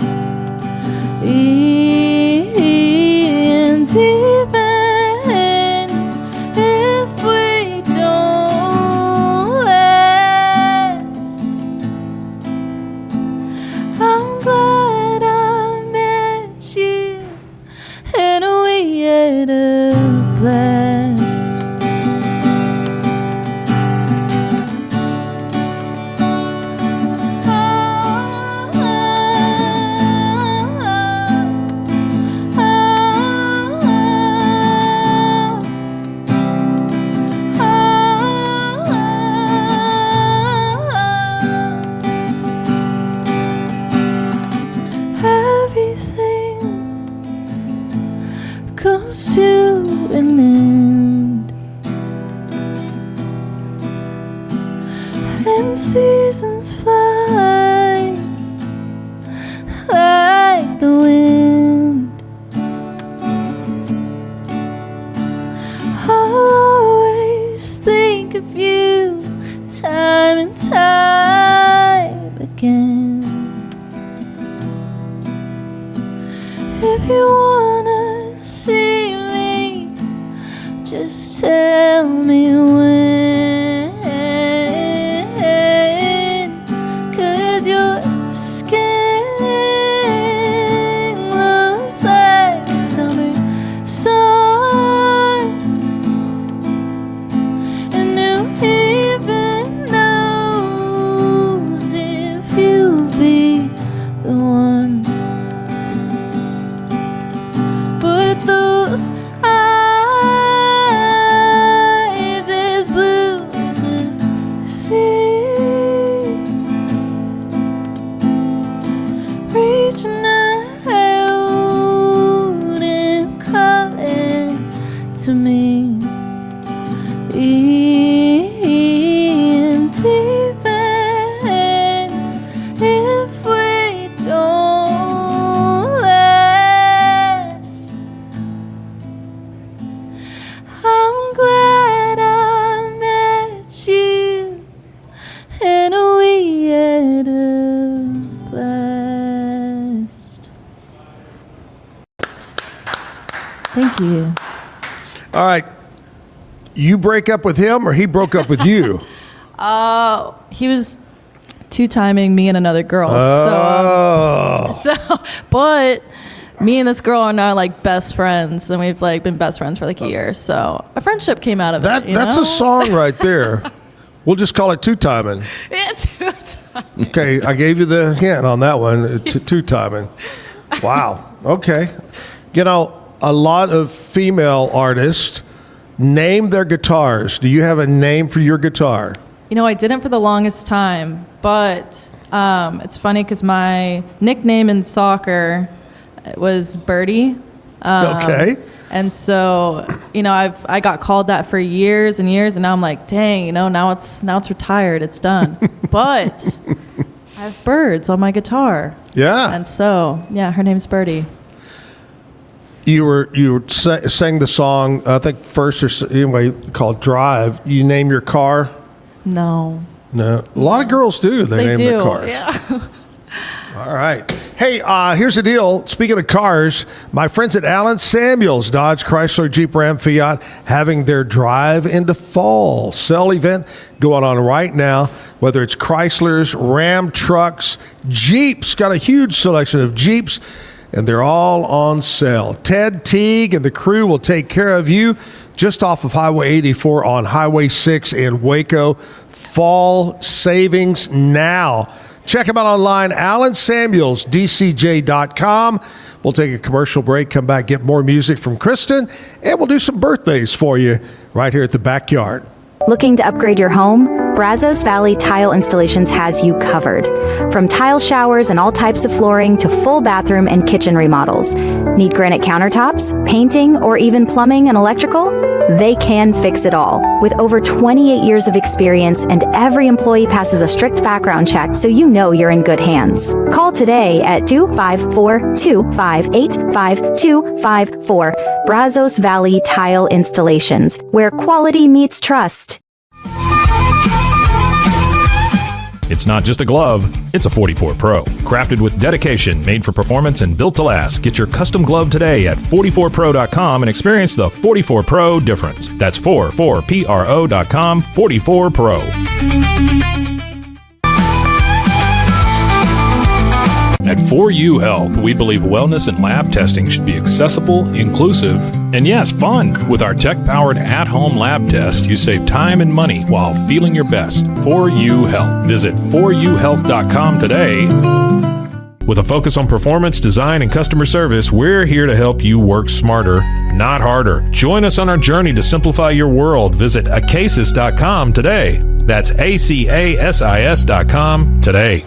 And even if we don't last, I'm glad I met you and we had a blast. Everything comes to an end, and seasons fly like the wind. I'll always think of you time and time again. If you wanna see me, just tell me when. 'Cause your skin looks like the summer sun. And who even knows if you'll be the one? But those eyes as blue as the sea, reaching out and calling to me. And even if we don't last, I'm glad I met you and we had a blast. Thank you. All right. You break up with him or he broke up with you? He was two-timing me and another girl. Oh. But me and this girl are now like best friends, and we've like been best friends for like a year. So a friendship came out of That's it. a song right there. We'll just call it two-timing. Yeah, two-timing. Okay, I gave you the hint on that one. Two-timing. Wow. Okay. You know, a lot of female artists name their guitars. Do you have a name for your guitar? You know, I didn't for the longest time, but it's funny because my nickname in soccer was Birdie. Okay. And so, you know, I got called that for years and years, and now I'm like, dang, you know, now it's retired, it's done. But I have birds on my guitar. Yeah. And so, yeah, her name's Birdie. You sang the song, I think first or anyway, called Drive. You name your car? No. No, a lot of girls do. They name do. their cars. Yeah. All right. Hey, here's the deal. Speaking of cars, my friends at Allen Samuels, Dodge, Chrysler, Jeep, Ram, Fiat, having their Drive into Fall sale event going on right now. Whether it's Chryslers, Ram trucks, Jeeps, got a huge selection of Jeeps, and they're all on sale. Ted Teague and the crew will take care of you just off of Highway 84 on Highway 6 in Waco. Fall savings now. Check them out online, AllenSamuelsDCJ.com. We'll take a commercial break, come back, get more music from Kristen, and we'll do some birthdays for you right here at the backyard. Looking to upgrade your home? Brazos Valley Tile Installations has you covered. From tile showers and all types of flooring to full bathroom and kitchen remodels. Need granite countertops, painting, or even plumbing and electrical? They can fix it all. With over 28 years of experience, and every employee passes a strict background check, so you know you're in good hands. Call today at 254-258-5254. Brazos Valley Tile Installations, where quality meets trust. It's not just a glove, it's a 44 Pro. Crafted with dedication, made for performance, and built to last. Get your custom glove today at 44pro.com and experience the 44 Pro difference. That's 44pro.com, 44 Pro. At 4U Health, we believe wellness and lab testing should be accessible, inclusive, and yes, fun. With our tech-powered at-home lab test, you save time and money while feeling your best. 4U Health. Visit 4uhealth.com today. With a focus on performance, design, and customer service, we're here to help you work smarter, not harder. Join us on our journey to simplify your world. Visit acasis.com today. That's ACASIS.com today.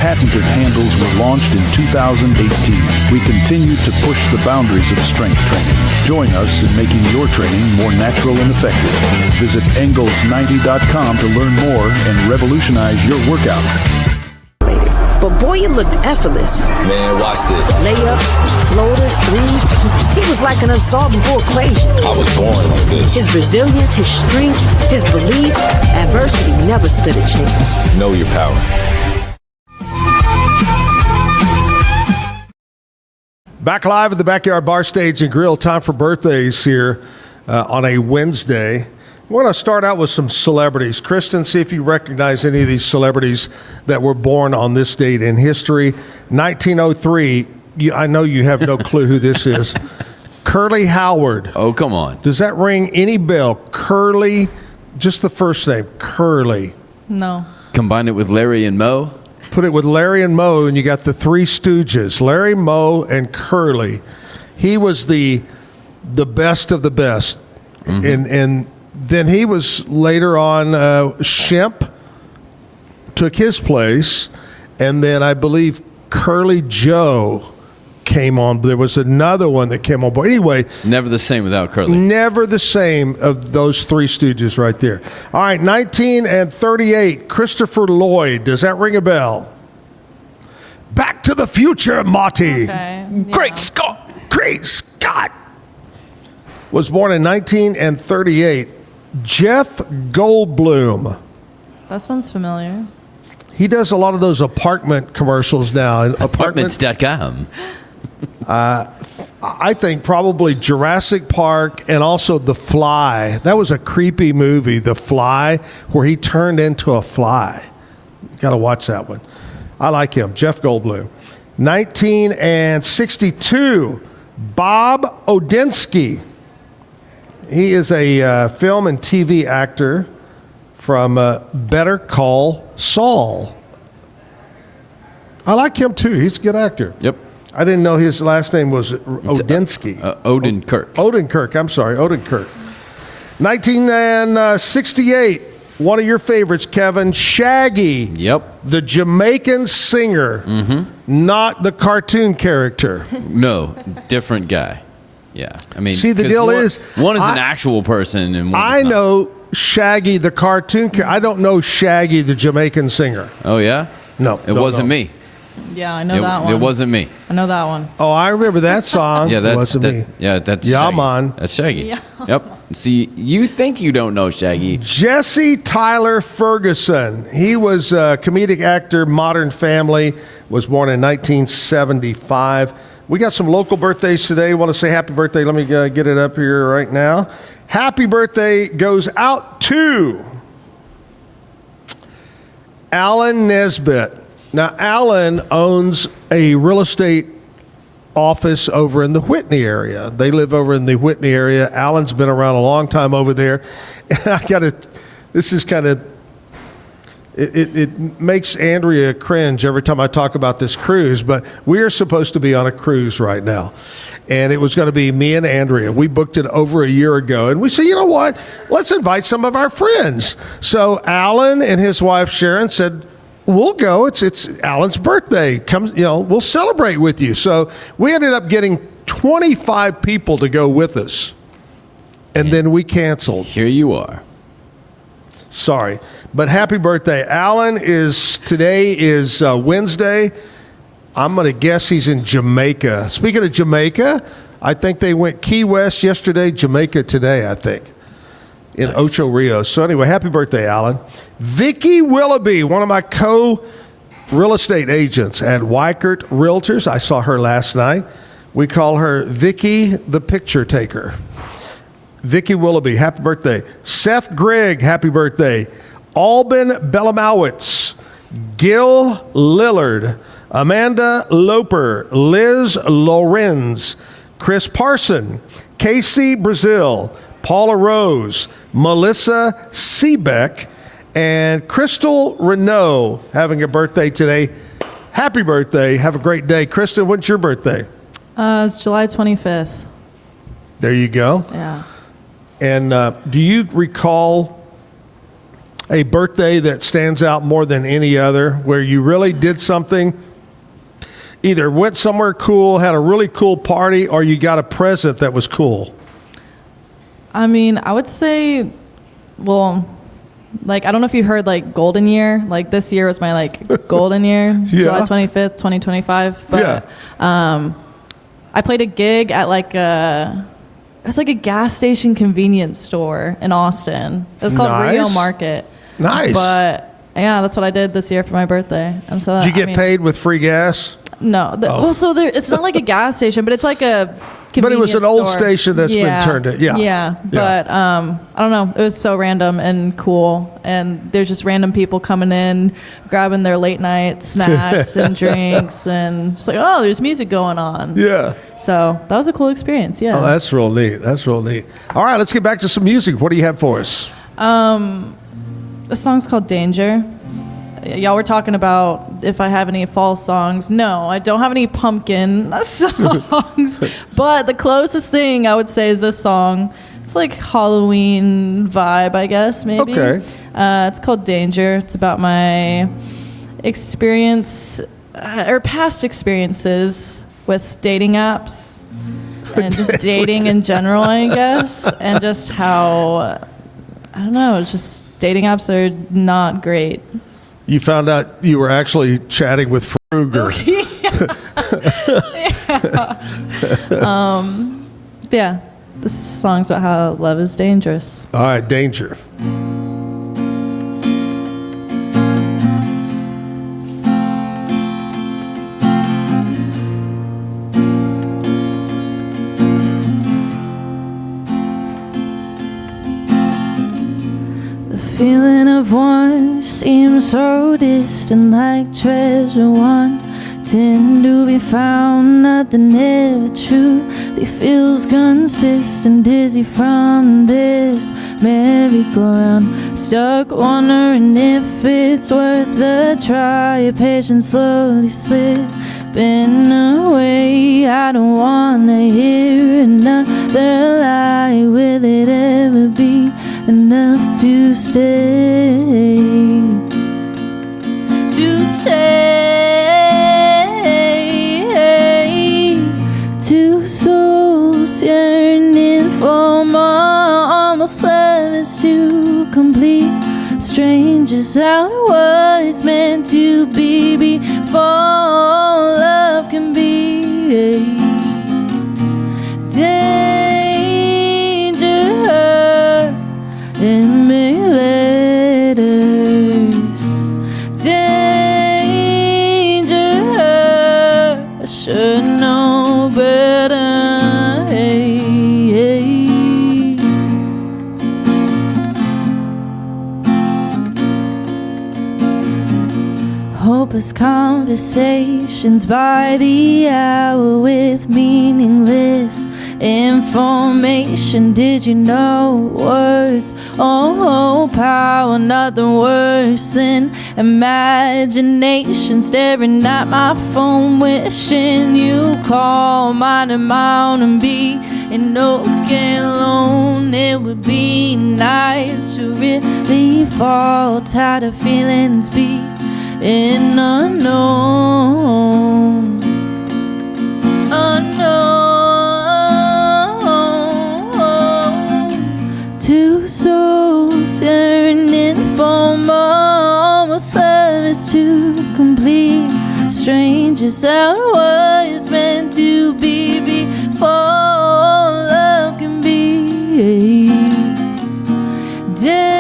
Patented handles were launched in 2018. We continue to push the boundaries of strength training. Join us in making your training more natural and effective. Visit Engels90.com to learn more and revolutionize your workout. But boy, it looked effortless. Man, watch this. Layups, floaters, threes. He was like an unsolvable equation. I was born like this. His resilience, his strength, his belief, adversity never stood a chance. Know your power. Back live at the Backyard Bar Stage and Grill. Time for birthdays here on a Wednesday. We're going to start out with some celebrities. Kristen, see if you recognize any of these celebrities that were born on this date in history. 1903, I know you have no clue who this is. Curly Howard. Oh, come on. Does that ring any bell? Curly, just the first name, Curly. No. Combine it with Larry and Moe. Put it with Larry and Moe, and you got the Three Stooges, Larry, Moe, and Curly. He was the best of the best. Mm-hmm. And then he was later on, Shemp took his place, and then I believe Curly Joe came on. There was another one that came on board. Anyway. It's never the same without Curly. Never the same of those Three Stooges right there. All right, 1938, Christopher Lloyd. Does that ring a bell? Back to the Future, Marty. Okay. Great Scott. Great Scott. Was born in 1938. Jeff Goldblum. That sounds familiar. He does a lot of those apartment commercials now. Apartments.com. I think probably Jurassic Park and also The Fly. That was a creepy movie, The Fly, where he turned into a fly. You got to watch that one. I like him, Jeff Goldblum. 1962, Bob Odenkirk. He is a film and TV actor from Better Call Saul. I like him too. He's a good actor. Yep. I didn't know his last name was Odinsky. Odenkirk. Odenkirk. I'm sorry, Odenkirk. 1968. One of your favorites, Kevin, Shaggy. Yep. The Jamaican singer, not the cartoon character. No, different guy. Yeah, I mean, see, the deal is one is an actual person, and one is not. know Shaggy the cartoon character. I don't know Shaggy the Jamaican singer. Oh yeah, no, it wasn't me. Yeah, I know that one. It wasn't me. I know that one. Oh, I remember that song. Yeah, it wasn't me. Yeah, that's yeah, Shaggy. man. That's Shaggy. Yeah. Yep. See, you think you don't know Shaggy. Jesse Tyler Ferguson. He was a comedic actor, Modern Family, was born in 1975. We got some local birthdays today. Want to say happy birthday. Let me get it up here right now. Happy birthday goes out to Alan Nesbitt. Now, Alan owns a real estate office over in the Whitney area. They live over in the Whitney area. Alan's been around a long time over there. And this is kind of, it makes Andrea cringe every time I talk about this cruise, but we are supposed to be on a cruise right now. And it was going to be me and Andrea. We booked it over a year ago. And we said, you know what? Let's invite some of our friends. So Alan and his wife Sharon said, we'll go. It's Alan's birthday. Come, we'll celebrate with you. So we ended up getting 25 people to go with us. And then we canceled. Here you are. Sorry. But happy birthday. Alan today is Wednesday. I'm going to guess he's in Jamaica. Speaking of Jamaica, I think they went Key West yesterday, Jamaica today, I think. In nice. Ocho Rios. So anyway, happy birthday, Alan. Vicky Willoughby, one of my co-real estate agents at Weichert Realtors. I saw her last night. We call her Vicky the Picture Taker. Vicky Willoughby, happy birthday. Seth Grigg, happy birthday. Alban Belamowitz, Gil Lillard, Amanda Loper, Liz Lorenz, Chris Parson, Casey Brazil, Paula Rose, Melissa Seebeck, and Crystal Renault having a birthday today. Happy birthday. Have a great day. Kristen, when's your birthday? It's July 25th. There you go. Yeah. And do you recall a birthday that stands out more than any other, where you really did something, either went somewhere cool, had a really cool party, or you got a present that was cool? I mean, I would say, well, like, I don't know if you've heard, like, golden year. Like, this year was my, like, golden year, Yeah. July 25th, 2025. But I played a gig at, like, it was like a gas station convenience store in Austin. It was called Nice. Rio Market. Nice. But, yeah, that's what I did this year for my birthday. And so Did you get paid with free gas? No. Well, so it's not like a gas station, but it's like a But it was an old store. station that's been turned in. Yeah. Yeah. But I don't know. It was so random and cool. And there's just random people coming in, grabbing their late night snacks and drinks. And just like, oh, there's music going on. Yeah. So that was a cool experience. Yeah. Oh, that's real neat. That's real neat. All right, let's get back to some music. What do you have for us? The song's called Danger. Y'all were talking about if I have any fall songs. No, I don't have any pumpkin songs. But the closest thing I would say is this song. It's like Halloween vibe, I guess, maybe. Okay. It's called Danger. It's about my experience or past experiences with dating apps and just dating in general, I guess. And just how, I don't know, it's just dating apps are not great. You found out you were actually chatting with Fruger. Yeah. This song's about how love is dangerous. All right, Danger. Feeling of one seems so distant, like treasure wanting to be found. Nothing ever truly feels consistent. Dizzy from this merry-go-round. Stuck wondering if it's worth a try. Your patience slowly slipping away. I don't wanna hear another lie. Will it ever be enough to stay? To stay. Two souls yearning for more. Almost love is too complete. Strangers, how it was meant to be before love can be. Danger in big letters. Danger, I should know better. Hey, hey. Hopeless conversations by the hour with meaningless information. Did you know words? Oh, power, nothing worse than imagination. Staring at my phone, wishing you call mine and mine and be and okay alone. It would be nice to really fall. Tired of feelings be in unknown. Two souls yearning for more. Almost love is too complete. Strangers, how it was meant to be before love can be. Danger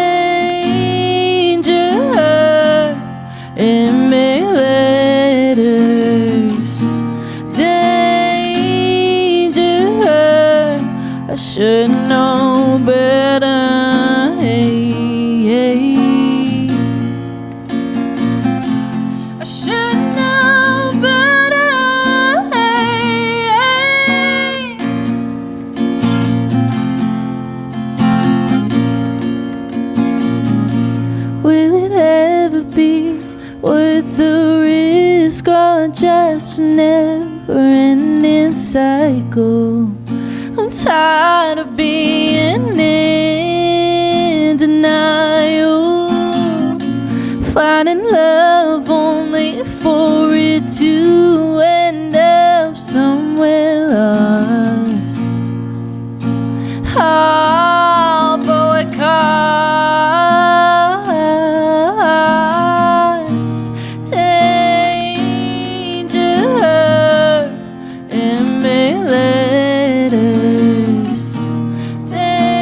in big letters. Danger, I should know better. Hey, hey. I should know better. Hey, hey. Will it ever be worth the risk or just a never-ending cycle? I'm tired of being in denial, finding love only for it to end up somewhere lost. All for what cost. Danger in big letters. Danger,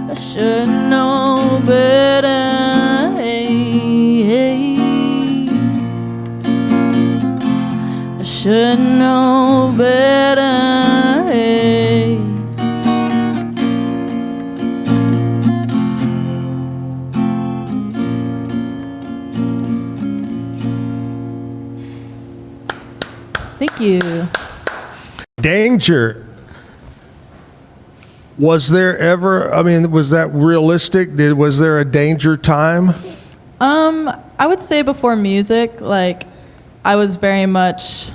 I should know better. Hey, hey. I should know better. Hey. Thank you. Danger. Was there ever, I mean, was that realistic? Was there a danger time? I would say before music, like, I was very much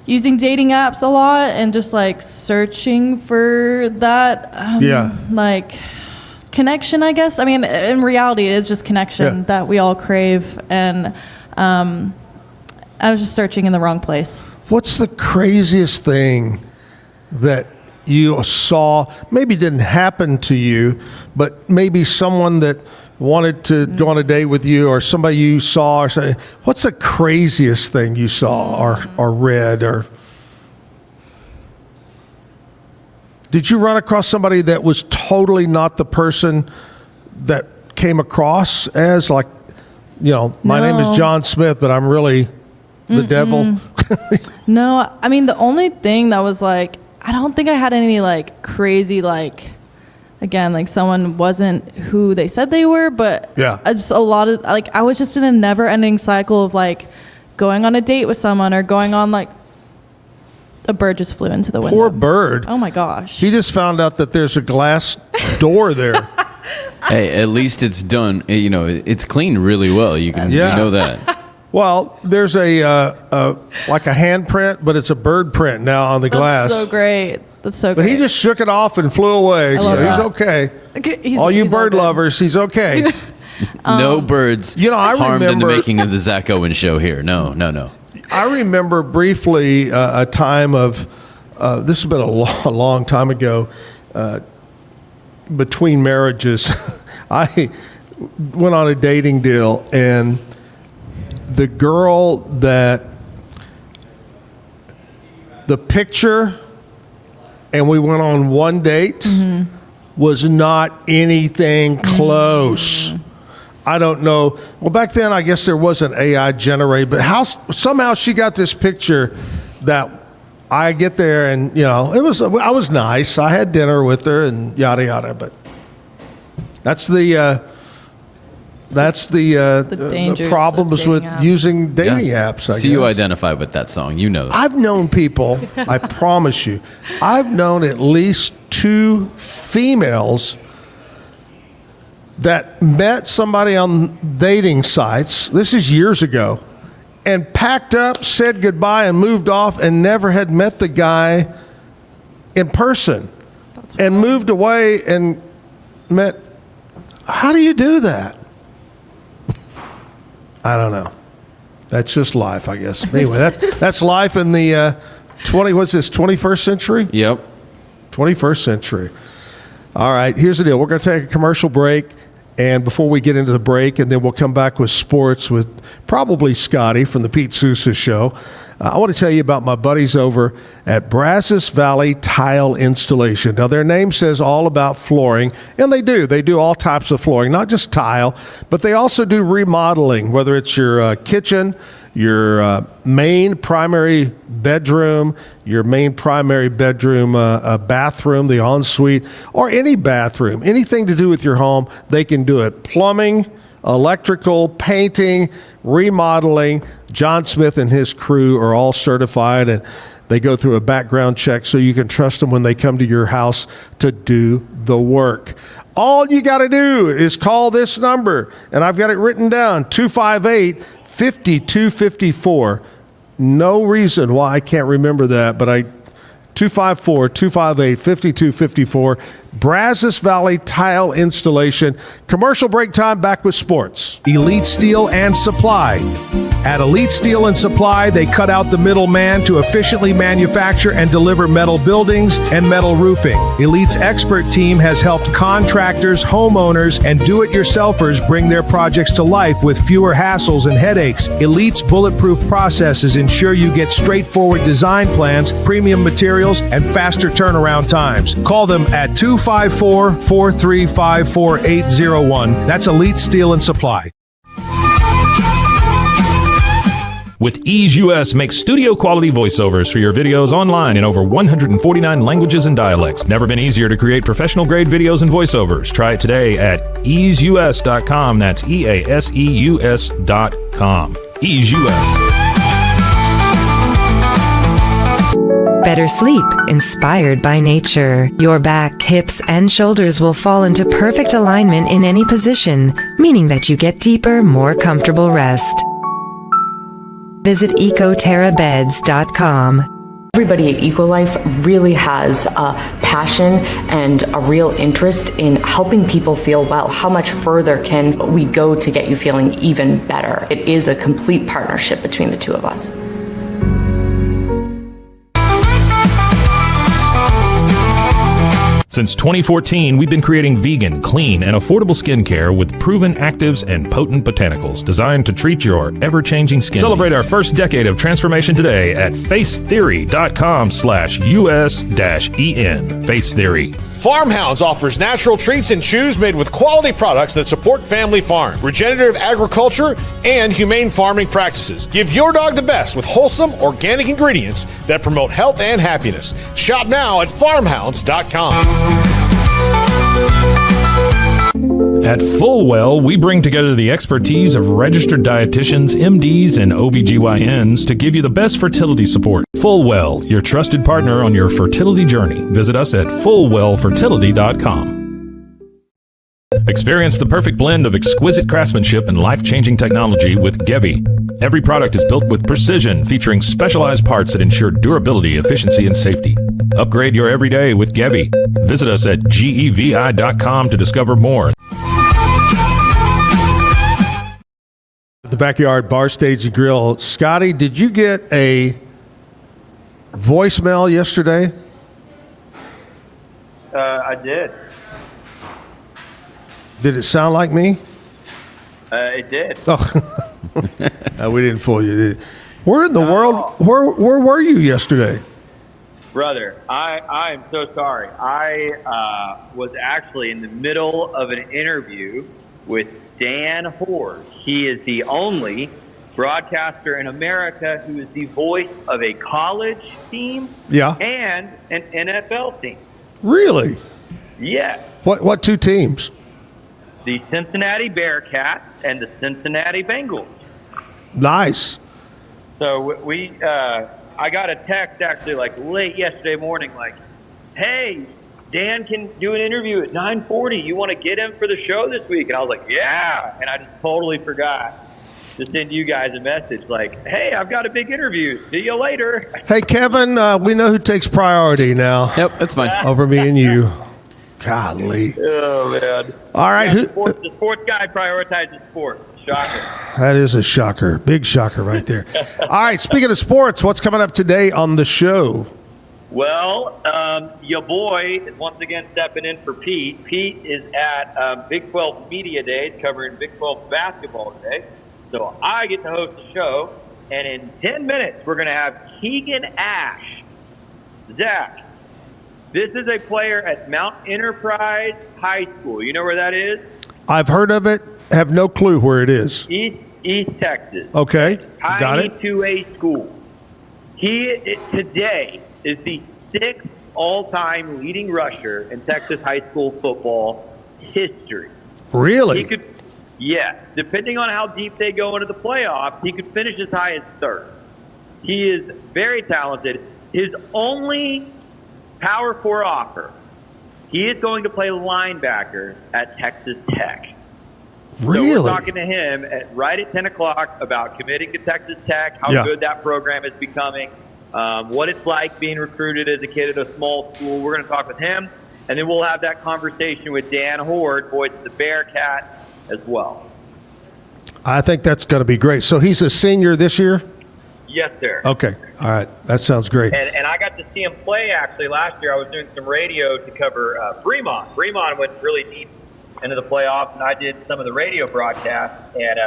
using dating apps a lot and just like searching for that, like, connection, I guess. I mean, in reality, it is just connection that we all crave, and I was just searching in the wrong place. What's the craziest thing that you saw, maybe didn't happen to you, but maybe someone that wanted to go on a date with you, or somebody you saw, or something? What's the craziest thing you saw or read? Or did you run across somebody that was totally not the person that came across as, like, you know, my name is John Smith, but I'm really the devil? No, I mean, the only thing that was like, I don't think I had any like crazy, like, again, like someone wasn't who they said they were, but just a lot of, like, I was just in a never ending cycle of like going on a date with someone or going on like A bird just flew into the window. Poor bird. Oh my gosh. He just found out that there's a glass door there. Hey, at least it's done. You know, it's cleaned really well. You can you know that. Well, there's a like a handprint, but it's a bird print now on the glass. That's so great. That's so But great. he just shook it off and flew away, so he's okay. All you bird lovers, he's okay. No birds I harmed in the remember- making of the Zach Owen show here. No. I remember briefly a time of, this has been a long time ago, between marriages. I went on a dating deal, and the girl that the picture, and we went on one date, was not anything close. I don't know. Well, back then, I guess there wasn't AI generated, but somehow she got this picture that I get there, and I was nice. I had dinner with her and yada yada, but that's the dangers problems of with dating apps. using dating apps. I So you guess. identify with that song. You know that. I've known people, I promise you, I've known at least 2 females that met somebody on dating sites, this is years ago, and packed up, said goodbye, and moved off, and never had met the guy in person. And moved away and met. How do you do that? I don't know. That's just life, I guess. Anyway, that's life in the 21st century? Yep. 21st century. All right, here's the deal. We're going to take a commercial break, and before we get into the break, and then we'll come back with sports with probably Scotty from the Pete Sousa Show. I want to tell you about my buddies over at Brazos Valley Tile Installation. Now, their name says all about flooring, and they do. They do all types of flooring, not just tile, but they also do remodeling, whether it's your kitchen, your main primary bedroom, your main primary bedroom bathroom, the ensuite, or any bathroom, anything to do with your home, they can do it. Plumbing, electrical, painting, remodeling. John Smith and his crew are all certified, and they go through a background check so you can trust them when they come to your house to do the work. All you got to do is call this number, and I've got it written down, 258-5254. No reason why I can't remember that, but 254-258-5254. Brazos Valley Tile Installation. Commercial break time, back with sports. Elite Steel and Supply. At Elite Steel and Supply, they cut out the middleman to efficiently manufacture and deliver metal buildings and metal roofing. Elite's expert team has helped contractors, homeowners, and do-it-yourselfers bring their projects to life with fewer hassles and headaches. Elite's bulletproof processes ensure you get straightforward design plans, premium materials, and faster turnaround times. Call them at 254-435-4801. That's Elite Steel and Supply. With Ease US, make studio quality voiceovers for your videos online in over 149 languages and dialects. Never been easier to create professional grade videos and voiceovers. Try it today at easeus.com. That's EASEUS.com. Ease US. Better sleep, inspired by nature. Your back, hips, and shoulders will fall into perfect alignment in any position, meaning that you get deeper, more comfortable rest. Visit ecoterrabeds.com. Everybody at EcoLife really has a passion and a real interest in helping people feel well. How much further can we go to get you feeling even better? It is a complete partnership between the two of us. Since 2014, we've been creating vegan, clean, and affordable skincare with proven actives and potent botanicals designed to treat your ever-changing skin. Celebrate our first decade of transformation today at facetheory.com/US-EN. Face Theory. Farmhounds offers natural treats and chews made with quality products that support family farm, regenerative agriculture, and humane farming practices. Give your dog the best with wholesome, organic ingredients that promote health and happiness. Shop now at farmhounds.com. At Fullwell, we bring together the expertise of registered dietitians, MDs, and OBGYNs to give you the best fertility support. Fullwell, your trusted partner on your fertility journey. Visit us at fullwellfertility.com. Experience the perfect blend of exquisite craftsmanship and life-changing technology with Gevi. Every product is built with precision, featuring specialized parts that ensure durability, efficiency, and safety. Upgrade your everyday with Gevi. Visit us at gevi.com to discover more. The Backyard Bar, Stage, and Grill. Scotty, did you get a voicemail yesterday? I did. Did it sound like me? It did. Oh, no, we didn't fool you. Did it? Where in the world? Where were you yesterday? Brother, I am so sorry. I was actually in the middle of an interview with Dan Horde. He is the only broadcaster in America who is the voice of a college team and an NFL team. Really? Yes. What two teams? The Cincinnati Bearcats and the Cincinnati Bengals. Nice. So I got a text actually like late yesterday morning, like, "Hey, Dan can do an interview at 9:40. You want to get him for the show this week?" And I was like, "Yeah." And I just totally forgot to send you guys a message like, "Hey, I've got a big interview. See you later." Hey, Kevin, we know who takes priority now. Yep, that's fine. Over me and you. Golly. Oh, man. All right. Yeah, the sports guy prioritizes sports. Shocker. That is a shocker. Big shocker right there. All right. Speaking of sports, what's coming up today on the show? Well, your boy is once again stepping in for Pete. Pete is at Big 12 Media Days covering Big 12 basketball today. So I get to host the show. And in 10 minutes, we're going to have Keegan Ash. Zach, this is a player at Mount Enterprise High School. You know where that is? I've heard of it. Have no clue where it is. East Texas. Okay, got it. 2A school. He today is the 6th all-time leading rusher in Texas high school football history. Really? He could, yes. Depending on how deep they go into the playoffs, he could finish as high as 3rd. He is very talented. His only Power 4 offer, he is going to play linebacker at Texas Tech. Really? So we're talking to him right at 10 o'clock about committing to Texas Tech, how good that program is becoming, what it's like being recruited as a kid at a small school. We're going to talk with him, and then we'll have that conversation with Dan Horde, voice of the Bearcats, as well. I think that's going to be great. So he's a senior this year? Yes, sir. Okay. All right. That sounds great. And I got to see him play, actually, last year. I was doing some radio to cover Fremont. Fremont went really deep into the playoffs, and I did some of the radio broadcasts. And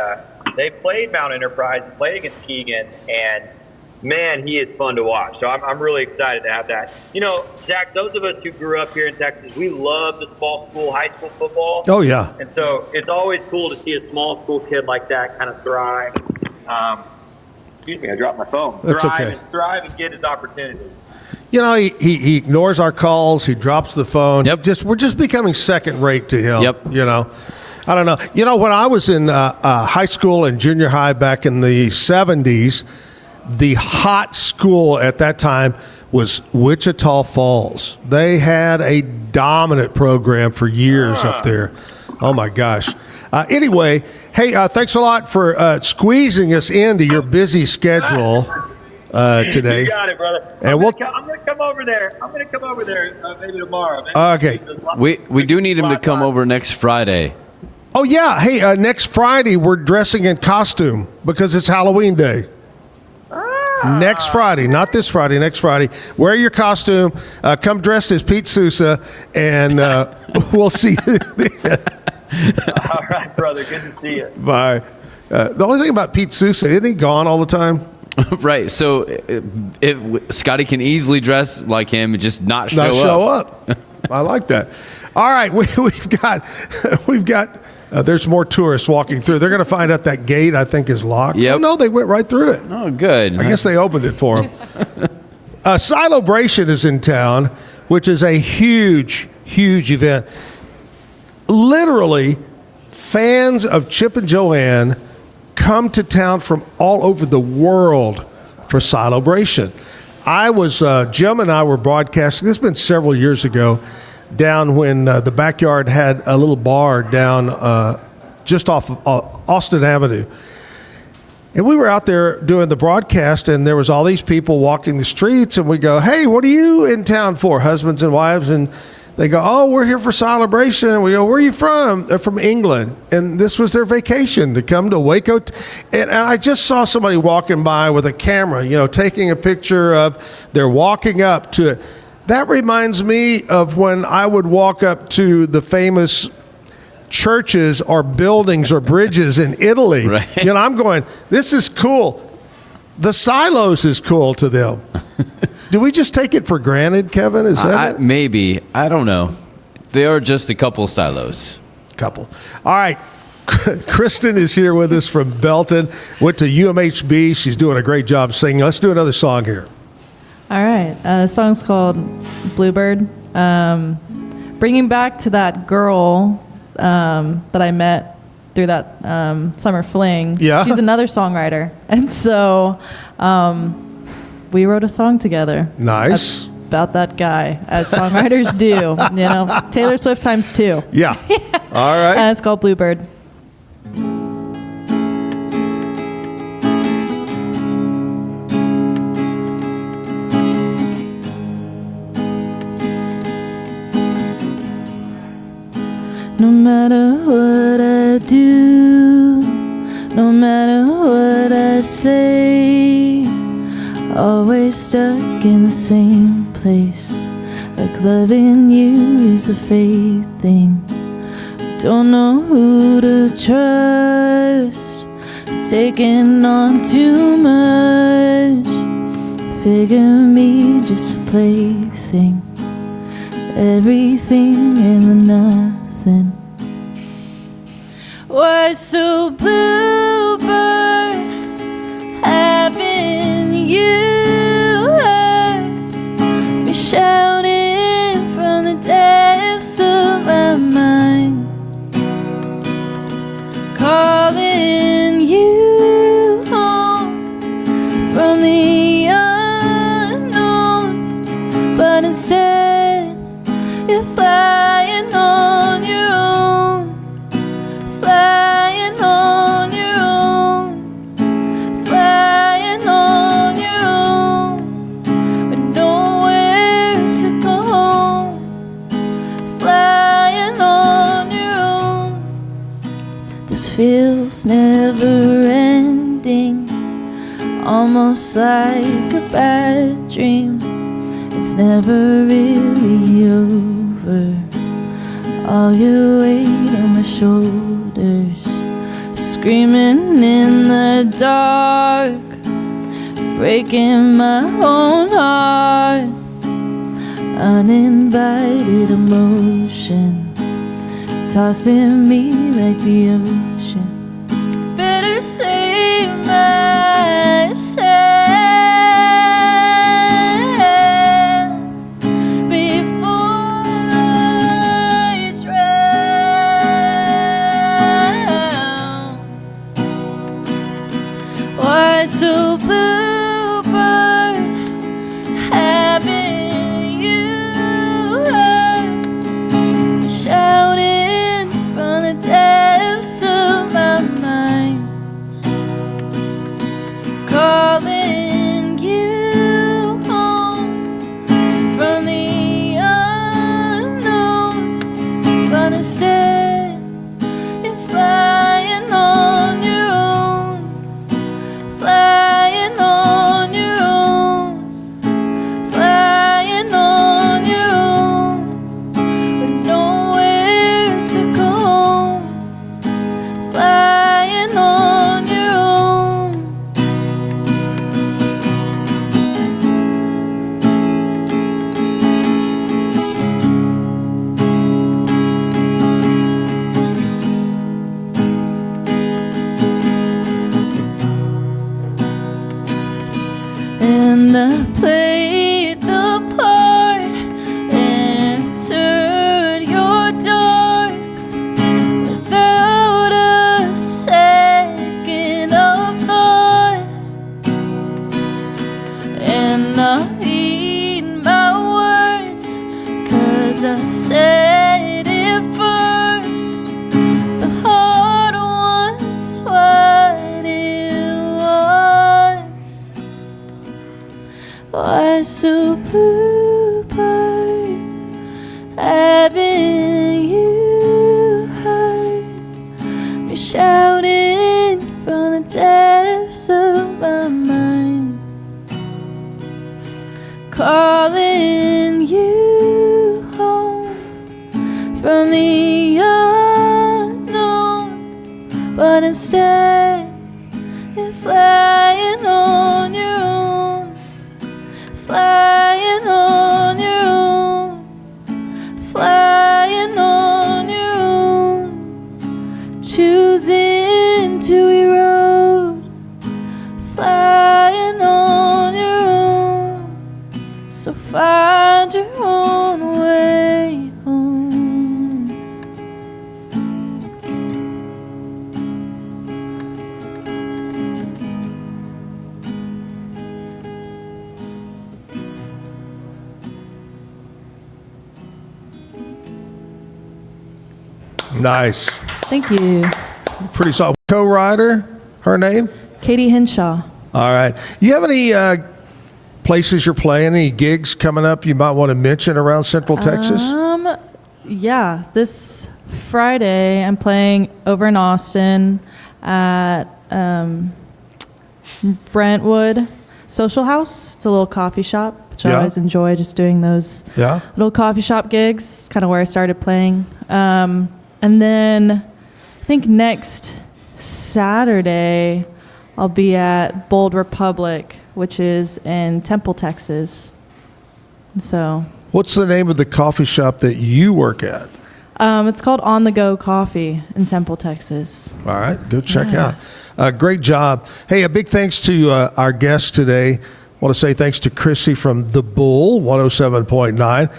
they played Mount Enterprise, played against Keegan, and, man, he is fun to watch. So I'm really excited to have that. You know, Zach, those of us who grew up here in Texas, we love the small school, high school football. Oh, yeah. And so it's always cool to see a small school kid like that kind of thrive. Excuse me, I dropped my phone. That's okay. Thrive and get his opportunity. You know, he ignores our calls. He drops the phone. Yep. We're just becoming second rate to him. Yep. You know, I don't know. You know, when I was in high school and junior high back in the 70s, the hot school at that time was Wichita Falls. They had a dominant program for years up there. Oh, my gosh. Anyway, hey, thanks a lot for squeezing us into your busy schedule today. You got it, brother. And I'm going to come over there. I'm going to come over there maybe tomorrow. Okay. We do need him to come over next Friday. Oh, yeah. Hey, next Friday, we're dressing in costume because it's Halloween Day. Next Friday, not this Friday, next Friday. Wear your costume. Come dressed as Pete Sousa, and we'll see you then. All right, brother. Good to see you. Bye. The only thing about Pete Sousa, isn't he gone all the time? Right. So Scotty can easily dress like him and just not show up. I like that. All right, we've got. There's more tourists walking through. They're going to find out that gate, I think, is locked. Yep. Oh, no, they went right through it. Oh, good. I guess they opened it for them. Celebration is in town, which is a huge, huge event. Literally, fans of Chip and Joanne come to town from all over the world for Celebration. Jim and I were broadcasting, this has been several years ago, down when the Backyard had a little bar down just off of Austin Avenue. And we were out there doing the broadcast, and there was all these people walking the streets, and we go, hey, what are you in town for, husbands and wives? And they go, oh, we're here for Celebration. And we go, where are you from? They're from England. And this was their vacation to come to Waco. And I just saw somebody walking by with a camera, taking a picture of, they're walking up to it. That reminds me of when I would walk up to the famous churches or buildings or bridges in Italy. Right. I'm going, this is cool. The silos is cool to them. Do we just take it for granted, Kevin? Is that it? Maybe. I don't know. They are just a couple silos. Couple. All right. Kristen is here with us from Belton. Went to UMHB. She's doing a great job singing. Let's do another song here. All right. The song's called Bluebird. Bringing back to that girl that I met through that summer fling. Yeah. She's another songwriter. And so we wrote a song together. Nice. About that guy, as songwriters do. Taylor Swift times 2. Yeah. All right. And it's called Bluebird. No matter what I do, no matter what I say, always stuck in the same place. Like loving you is a fate thing. Don't know who to trust, taking on too much. Figure me just a plaything, everything and the nothing. Why so bluebird, haven't you heard me shouting from the depths of my mind, calling you home from the unknown, but instead you're flying on your own, flying on your own, flying on your own, with nowhere to go home, flying on your own. This feels never ending, almost like a bad dream. It's never really over. All your weight on my shoulders, screaming in the dark, breaking my own heart. Uninvited emotion, tossing me like the ocean. Better save myself before I drown. Why so bluebird, haven't you heard me shouting from the depths of my mind, calling you home from the unknown, but instead you're flying on your own, flying on your own, flying on your own, with nowhere to go home, flying on your own. And I played the part, entered your dark without sky so blue by having you high. Be shouting from the depths of my mind, calling you home from the unknown, but instead you're flying on your own, flying on your own, flying on your own, choosing to erode, flying on your own. So find your own way home. Nice. Thank you. Pretty solid. Co-writer, her name? Katie Henshaw. All right. You have any places you're playing, any gigs coming up you might want to mention around Central Texas? Yeah, this Friday I'm playing over in Austin at Brentwood Social House. It's a little coffee shop, which I always enjoy just doing those little coffee shop gigs. It's kind of where I started playing. And then I think next Saturday I'll be at Bold Republic, which is in Temple, Texas. So, what's the name of the coffee shop that you work at? It's called On the Go Coffee in Temple, Texas. All right, go check out. Great job. Hey, a big thanks to our guest today. I want to say thanks to Chrissy from The Bull, 107.9,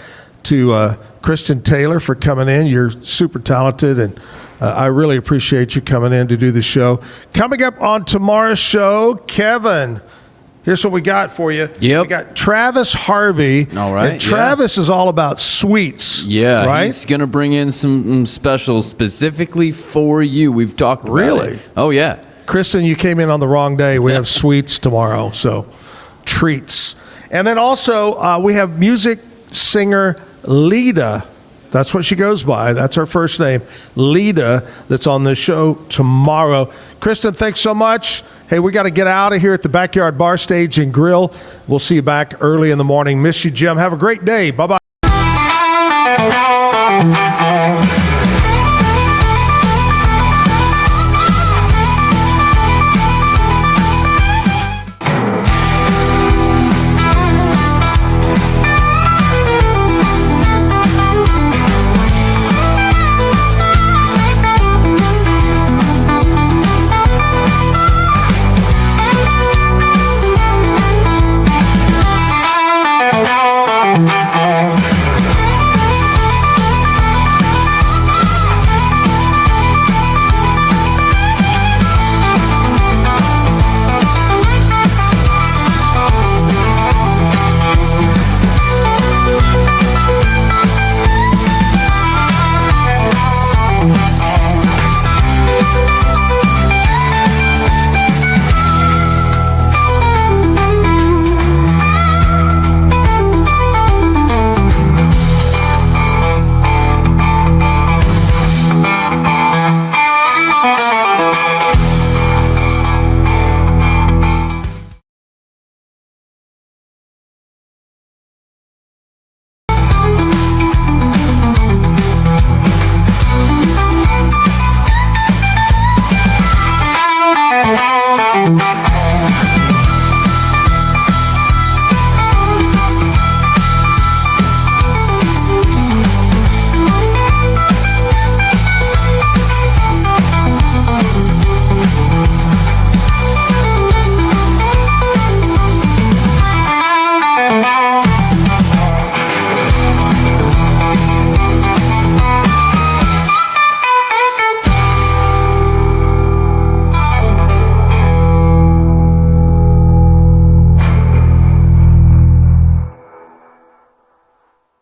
to Kristen Taylor for coming in. You're super talented, and I really appreciate you coming in to do the show. Coming up on tomorrow's show, Kevin, here's what we got for you. Yep. We got Travis Harvey. All right. And Travis is all about sweets. Yeah. Right? He's going to bring in some specials specifically for you. We've talked about Really? it. Oh, yeah. Kristen, you came in on the wrong day. We have sweets tomorrow, so treats. And then also we have music singer Lita. That's what she goes by. That's her first name, Lita, that's on the show tomorrow. Kristen, thanks so much. Hey, we got to get out of here at the Backyard Bar Stage and Grill. We'll see you back early in the morning. Miss you, Jim. Have a great day. Bye-bye.